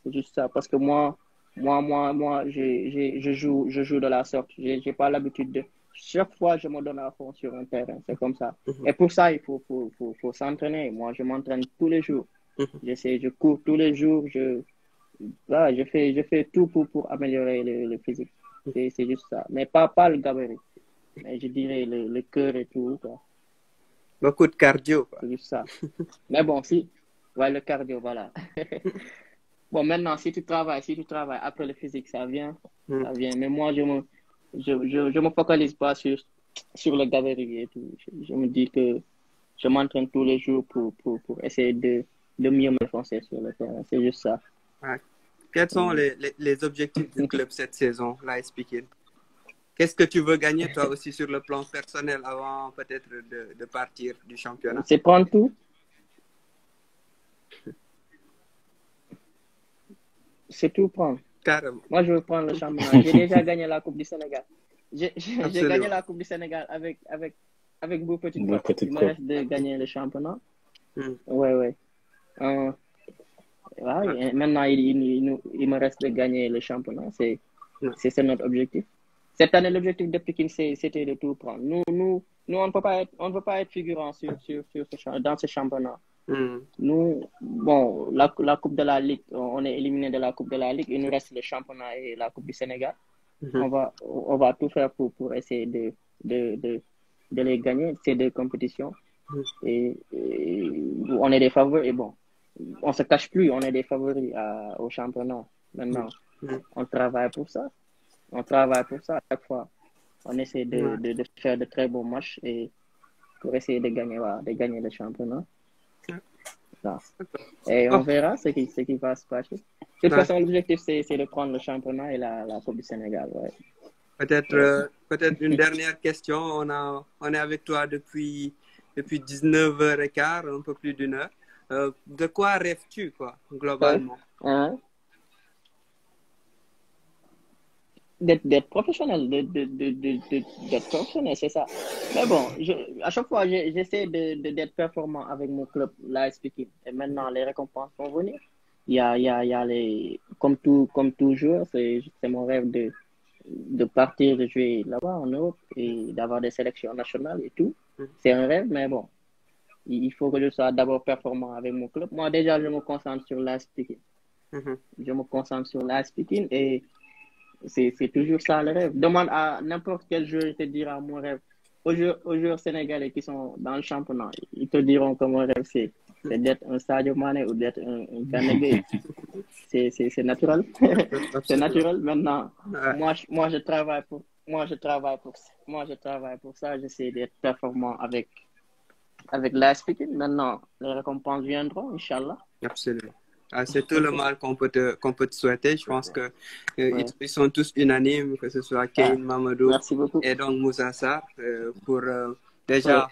C'est juste ça. Parce que moi, je joue de la sorte. J'ai pas l'habitude de... Chaque fois, je me donne à fond sur un terrain. C'est comme ça. Et pour ça, il faut s'entraîner. Moi, je m'entraîne tous les jours. Je cours tous les jours. Je fais tout pour améliorer le physique. C'est juste ça. Mais pas le gabarit. Mais je dirais le cœur et tout, quoi. Beaucoup de cardio, quoi. C'est juste ça. Mais bon, le cardio, voilà. Bon, maintenant, si tu travailles après le physique, ça vient. Mais moi, je me focalise pas sur le gabarit et tout. Je me dis que je m'entraîne tous les jours pour essayer de mieux me foncer sur le terrain. C'est juste ça. Ouais. Quels sont les objectifs du club cette saison, l'AS Pikine? Qu'est-ce que tu veux gagner, toi aussi, sur le plan personnel, avant peut-être de partir du championnat? C'est prendre tout. C'est tout prendre. Carrément. Moi, je veux prendre le championnat. J'ai déjà gagné la Coupe du Sénégal. J'ai gagné la Coupe du Sénégal avec beaucoup petits clubs. Il me reste de gagner le championnat. Ouais. Et maintenant, il me reste de gagner le championnat. C'est notre objectif. Cette année, l'objectif de Pikine, c'était de tout prendre. Nous, on ne peut pas être figurant dans ce championnat. Nous, bon, la Coupe de la Ligue, on est éliminé de la Coupe de la Ligue. Il nous reste le championnat et la Coupe du Sénégal. On va tout faire pour essayer de les gagner, ces deux compétitions. Et on est des favoris. Et bon, on se cache plus, on est des favoris au championnat. Maintenant, on travaille pour ça. On travaille pour ça à chaque fois. On essaie de faire de très bons matchs et pour essayer de gagner le championnat. Et on verra ce qui va se passer. De toute façon, l'objectif, c'est de prendre le championnat et la Coupe du Sénégal. Ouais. Peut-être une dernière question. On est avec toi depuis 19h15, un peu plus d'une heure. De quoi rêves-tu, globalement? D'être professionnel, d'être professionnel, c'est ça. Mais bon, à chaque fois, j'essaie d'être performant avec mon club, l'AS Pikine. Et maintenant, les récompenses vont venir. Il y a les, comme toujours, c'est mon rêve de partir, de jouer là-bas en Europe et d'avoir des sélections nationales et tout. C'est un rêve, mais bon, il faut que je sois d'abord performant avec mon club. Moi, déjà, je me concentre sur l'AS Pikine. Je me concentre sur l'AS Pikine et c'est toujours ça le rêve. Demande à n'importe quel joueur, il te dira mon rêve. Aux joueurs sénégalais qui sont dans le championnat, ils te diront que mon rêve, c'est d'être un Sadio Mané ou d'être un Gana Gueye. C'est naturel. C'est naturel. Maintenant, moi, je travaille pour ça. J'essaie d'être performant avec l'AS Pikine. Maintenant, les récompenses viendront, Inch'Allah. Absolument. C'est tout le mal qu'on peut te souhaiter. Je pense que ils sont tous unanimes, que ce soit Kane, Mamadou et donc Moussa Sarr. Pour déjà,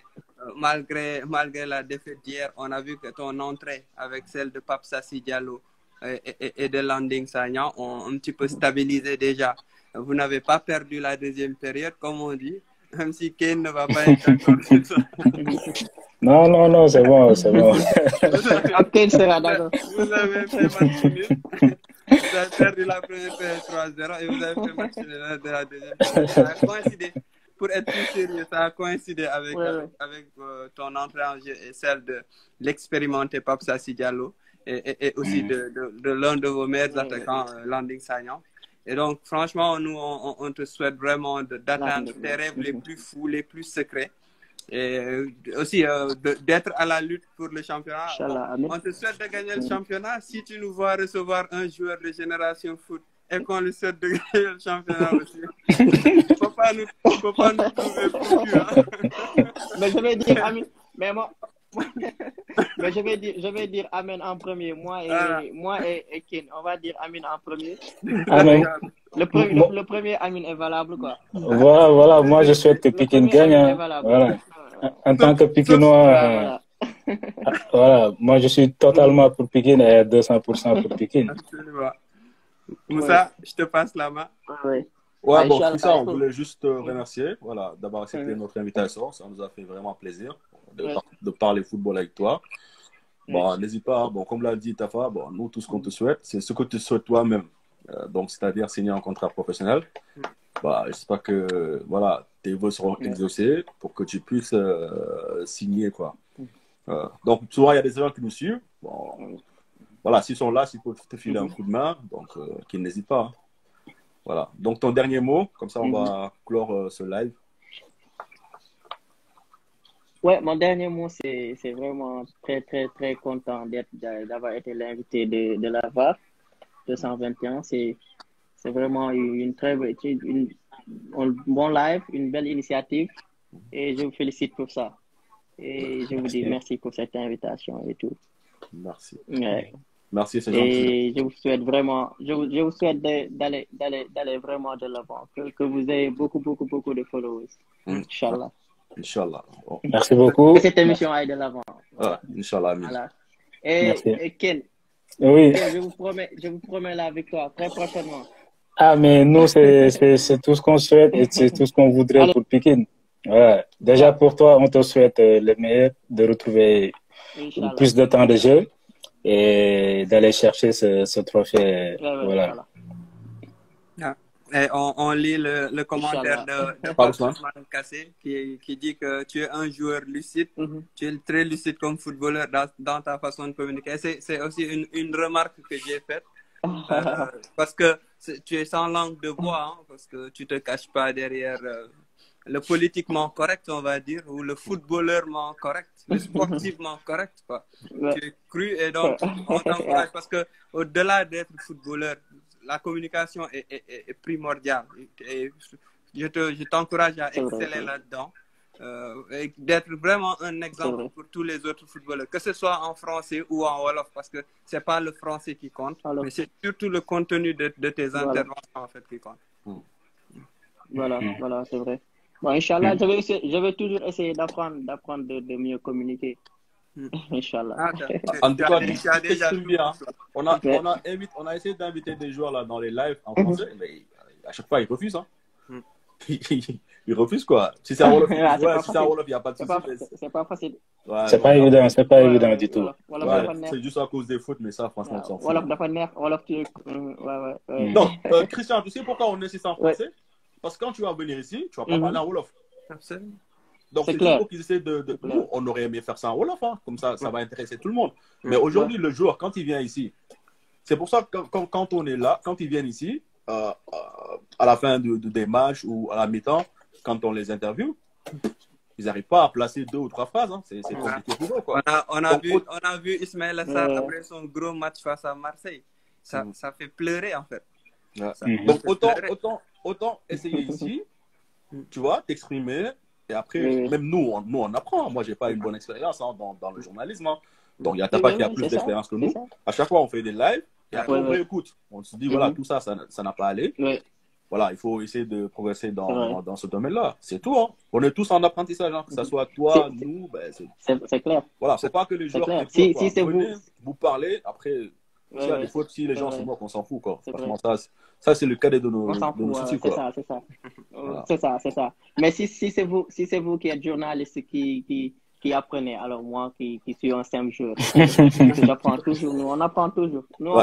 malgré la défaite d'hier, on a vu que ton entrée avec celle de Pape Sassi Diallo et de Landing Sagnan ont un petit peu stabilisé déjà. Vous n'avez pas perdu la deuxième période, comme on dit, même si Kane ne va pas être d'accord sur ça. Non, c'est bon. Kane sera d'accord. Vous avez fait match nul. Vous avez perdu la première période 3-0 et vous avez fait match nul de la deuxième période. Ça a coïncidé, pour être plus sérieux, ça a coïncidé avec ton entrée en jeu et celle de l'expérimenté Pape Sassi Diallo et aussi de l'un de vos meilleurs attaquants, Landing Sagnan. Et donc, franchement, nous, on te souhaite vraiment d'atteindre tes rêves les plus fous, les plus secrets. Et aussi d'être à la lutte pour le championnat. On te souhaite de gagner le championnat. Si tu nous vois recevoir un joueur de Génération Foot et qu'on lui souhaite de gagner le championnat aussi, il ne faut pas nous trouver fous. Mais je vais dire Amen. Mais moi, mais je vais dire Amen en premier. Moi et Ken, on va dire Amen en premier. Amen. Le premier Amen est valable, quoi. Voilà, moi je souhaite que Pikine gagne. Voilà. En tant que Pikinois, voilà, moi je suis totalement pour Pikine et 200% pour Pikine. Absolument. Moussa, je te passe la main. Ouais, bon, tout ça, on voulait juste te remercier, voilà, d'avoir accepté notre invitation. Ça nous a fait vraiment plaisir de parler football avec toi. Bon, n'hésite pas, bon, comme l'a dit Tafa, bon, nous, tout ce qu'on te souhaite, c'est ce que tu souhaites toi-même. Donc, c'est-à-dire signer un contrat professionnel. Bah, j'espère que voilà, tes vœux seront exaucés pour que tu puisses signer, quoi. Donc, souvent, il y a des gens qui nous suivent. Bon, voilà, s'ils sont là, s'ils peuvent te filer un coup de main, donc qu'ils n'hésitent pas. Voilà. Donc, ton dernier mot, comme ça, on va clore ce live. Ouais, mon dernier mot, c'est vraiment très, très, très content d'avoir été l'invité de la VAR 221. C'est vraiment une très un bon live, une belle initiative et je vous félicite pour ça. Et je vous dis merci pour cette invitation et tout. Merci. Ouais. Merci, c'est gentil. Et je vous souhaite vraiment, je vous souhaite d'aller vraiment de l'avant, que vous ayez beaucoup de followers. Inch'Allah. Inch'Allah. Oh. Merci beaucoup. Que cette émission aille de l'avant. Ah, Inch'Allah. Voilà. Et Ken, oui. Ken, je vous promets la victoire très prochainement. Ah, mais nous, c'est tout ce qu'on souhaite et c'est tout ce qu'on voudrait pour Pikine. Ouais. Déjà, pour toi, on te souhaite le meilleur, de retrouver plus de temps de jeu et d'aller chercher ce trophée. Voilà. Et on lit le commentaire de Ousmane Kassé qui dit que tu es un joueur lucide, tu es très lucide comme footballeur dans ta façon de communiquer. C'est aussi une remarque que j'ai faite parce que tu es sans langue de bois, hein, parce que tu te caches pas derrière le politiquement correct, on va dire, ou le footballeurement correct, le sportivement correct, quoi. Tu es cru et donc on t'encourage parce que au-delà d'être footballeur, la communication est primordiale. Et je t'encourage à exceller là-dedans et d'être vraiment un exemple pour tous les autres footballeurs, que ce soit en français ou en wolof, parce que c'est pas le français qui compte, mais c'est surtout le contenu de tes interventions en fait qui compte. Voilà, c'est vrai. Bon, Inch'Allah, je vais toujours essayer d'apprendre de mieux communiquer. Inch'Allah. En tout cas, tu t'exprimes bien. On a essayé d'inviter des joueurs là dans les lives en français, mais à chaque fois ils refusent. Hein. Ils refusent quoi. Si c'est un Wolof, il n'y a pas de souci. C'est pas facile. Ouais, c'est pas évident, c'est pas évident du tout. C'est juste à cause des fautes, mais ça, franchement, on s'en fout. Non, Christian, tu sais pourquoi on insiste en français? Parce que quand tu vas venir ici, tu vas pas parler en Wolof. Absolument. Donc, c'est toujours qu'ils essaient de... Nous, on aurait aimé faire ça en Wolof, hein. Comme ça va intéresser tout le monde. Mais aujourd'hui, le joueur, quand il vient ici, c'est pour ça que quand on est là, quand ils viennent ici, à la fin des matchs ou à la mi-temps, quand on les interviewe, ils n'arrivent pas à placer 2 ou 3 phrases. Hein. C'est compliqué pour eux. Quoi. On a vu Ismaël Assar après son gros match face à Marseille. Ça fait pleurer, en fait. Donc, autant essayer ici, tu vois, t'exprimer. Et après, même nous, on apprend. Moi, je n'ai pas une bonne expérience dans le journalisme. Hein. Donc, il y a Tapa qui a plus d'expérience que nous. À chaque fois, on fait des lives. Et après, on réécoute. On se dit, voilà, tout ça n'a pas allé. Voilà, il faut essayer de progresser dans ce domaine-là. C'est tout. Hein. On est tous en apprentissage. Hein. Que ce soit toi, nous. C'est clair. Voilà, il ne faut pas que les joueurs... Si c'est vous parlez, après... S'il y a des fautes, si les gens sont morts, on s'en fout. Quoi. Franchement, ça c'est le cadet de nos soucis. C'est ça. Mais si c'est vous qui êtes journaliste qui apprenez, alors moi qui suis un simple joueur, j'apprends toujours. Nous, on apprend toujours. Nous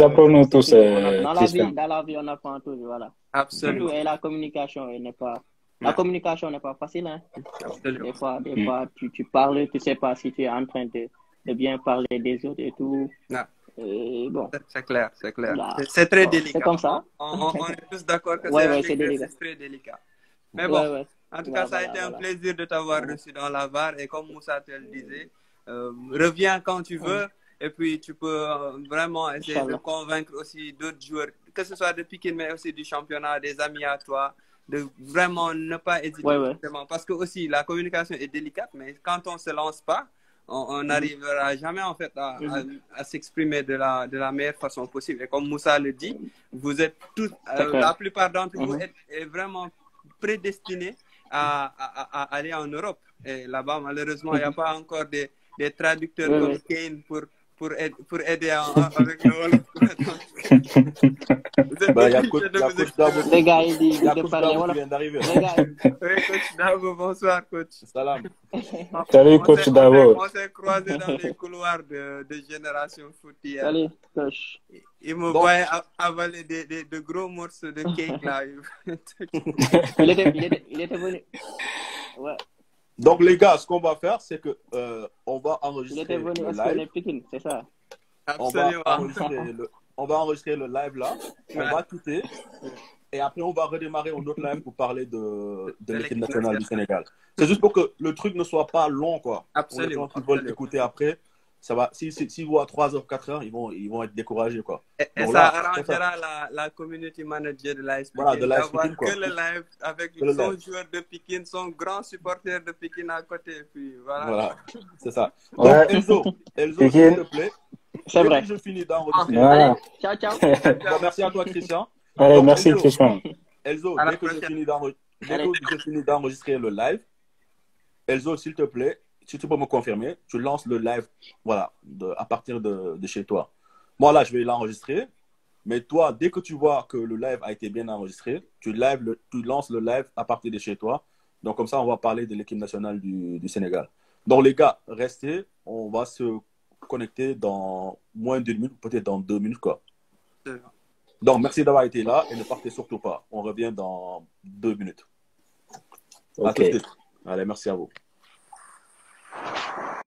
apprenons tous. Dans la vie, on apprend toujours. Voilà. Absolument. Et la communication n'est pas facile. Hein. Des fois, tu parles, tu ne sais pas si tu es en train de bien parler des autres et tout. Bon. C'est clair. C'est très délicat. C'est comme ça. On est tous d'accord que c'est très délicat. Mais bon, en tout cas, ça a été un plaisir de t'avoir reçu dans la VAR. Et comme Moussa te le disait, reviens quand tu veux. Et puis, tu peux vraiment essayer de convaincre aussi d'autres joueurs, que ce soit de Pikine, mais aussi du championnat, des amis à toi, de vraiment ne pas hésiter. Parce que aussi, la communication est délicate, mais quand on ne se lance pas, on n'arrivera jamais en fait à s'exprimer de la meilleure façon possible. Et comme Moussa le dit, vous êtes tous, la plupart d'entre vous est vraiment prédestinés à aller en Europe. Et là-bas, malheureusement, il n'y a pas encore des traducteurs comme Kane pour aider avec le Wolof. Il y a coach Dabo. Les gars, il dit de parler Wolof. Vient d'arriver. Oui, coach Dabo, bonsoir, coach. Salam. Salut, coach Dabo. On s'est croisés dans les couloirs de Génération Foot hier. Salut, coach. Il me voyait avaler de gros morceaux de cake là. Il était venu. Ouais. Donc les gars, ce qu'on va faire, c'est que on va enregistrer le live. C'est ça. Absolument. On va enregistrer le live là. On va quitter. Et après, on va redémarrer un autre live pour parler de l'équipe nationale du Sénégal. C'est juste pour que le truc ne soit pas long, quoi. Absolument. Pour les gens qui veulent écouter après, ça va, s'ils voient 3 heures, 4 heures, ils vont être découragés, quoi. Et Donc ça là, arrangera la community manager de l'AS voilà, de Pikine l'AS d'avoir Pikine, quoi. que le live avec Que le son live. joueur de Pikine, son grand supporter de Pikine à côté. Puis voilà. Voilà, c'est ça. Donc, Ouais. Elzo, Pikine. s'il te plaît, C'est dès vrai. que je finis d'enregistrer. Voilà. Allez, ciao, ciao. Bon, merci à toi, Christian. Allez, Donc, merci, Elzo, Christian. Elzo, À la dès que je prochaine. finis Allez. d'enregistrer le live, Elzo, s'il te plaît, si tu peux me confirmer, tu lances le live, voilà, à partir de chez toi. Moi, là, je vais l'enregistrer. Mais toi, dès que tu vois que le live a été bien enregistré, tu lances le live à partir de chez toi. Donc, comme ça, on va parler de l'équipe nationale du Sénégal. Donc, les gars, restez. On va se connecter dans moins d'1 minute, peut-être dans 2 minutes, quoi. Donc, merci d'avoir été là et ne partez surtout pas. On revient dans 2 minutes. À tout de Ok. suite. Allez, merci à vous.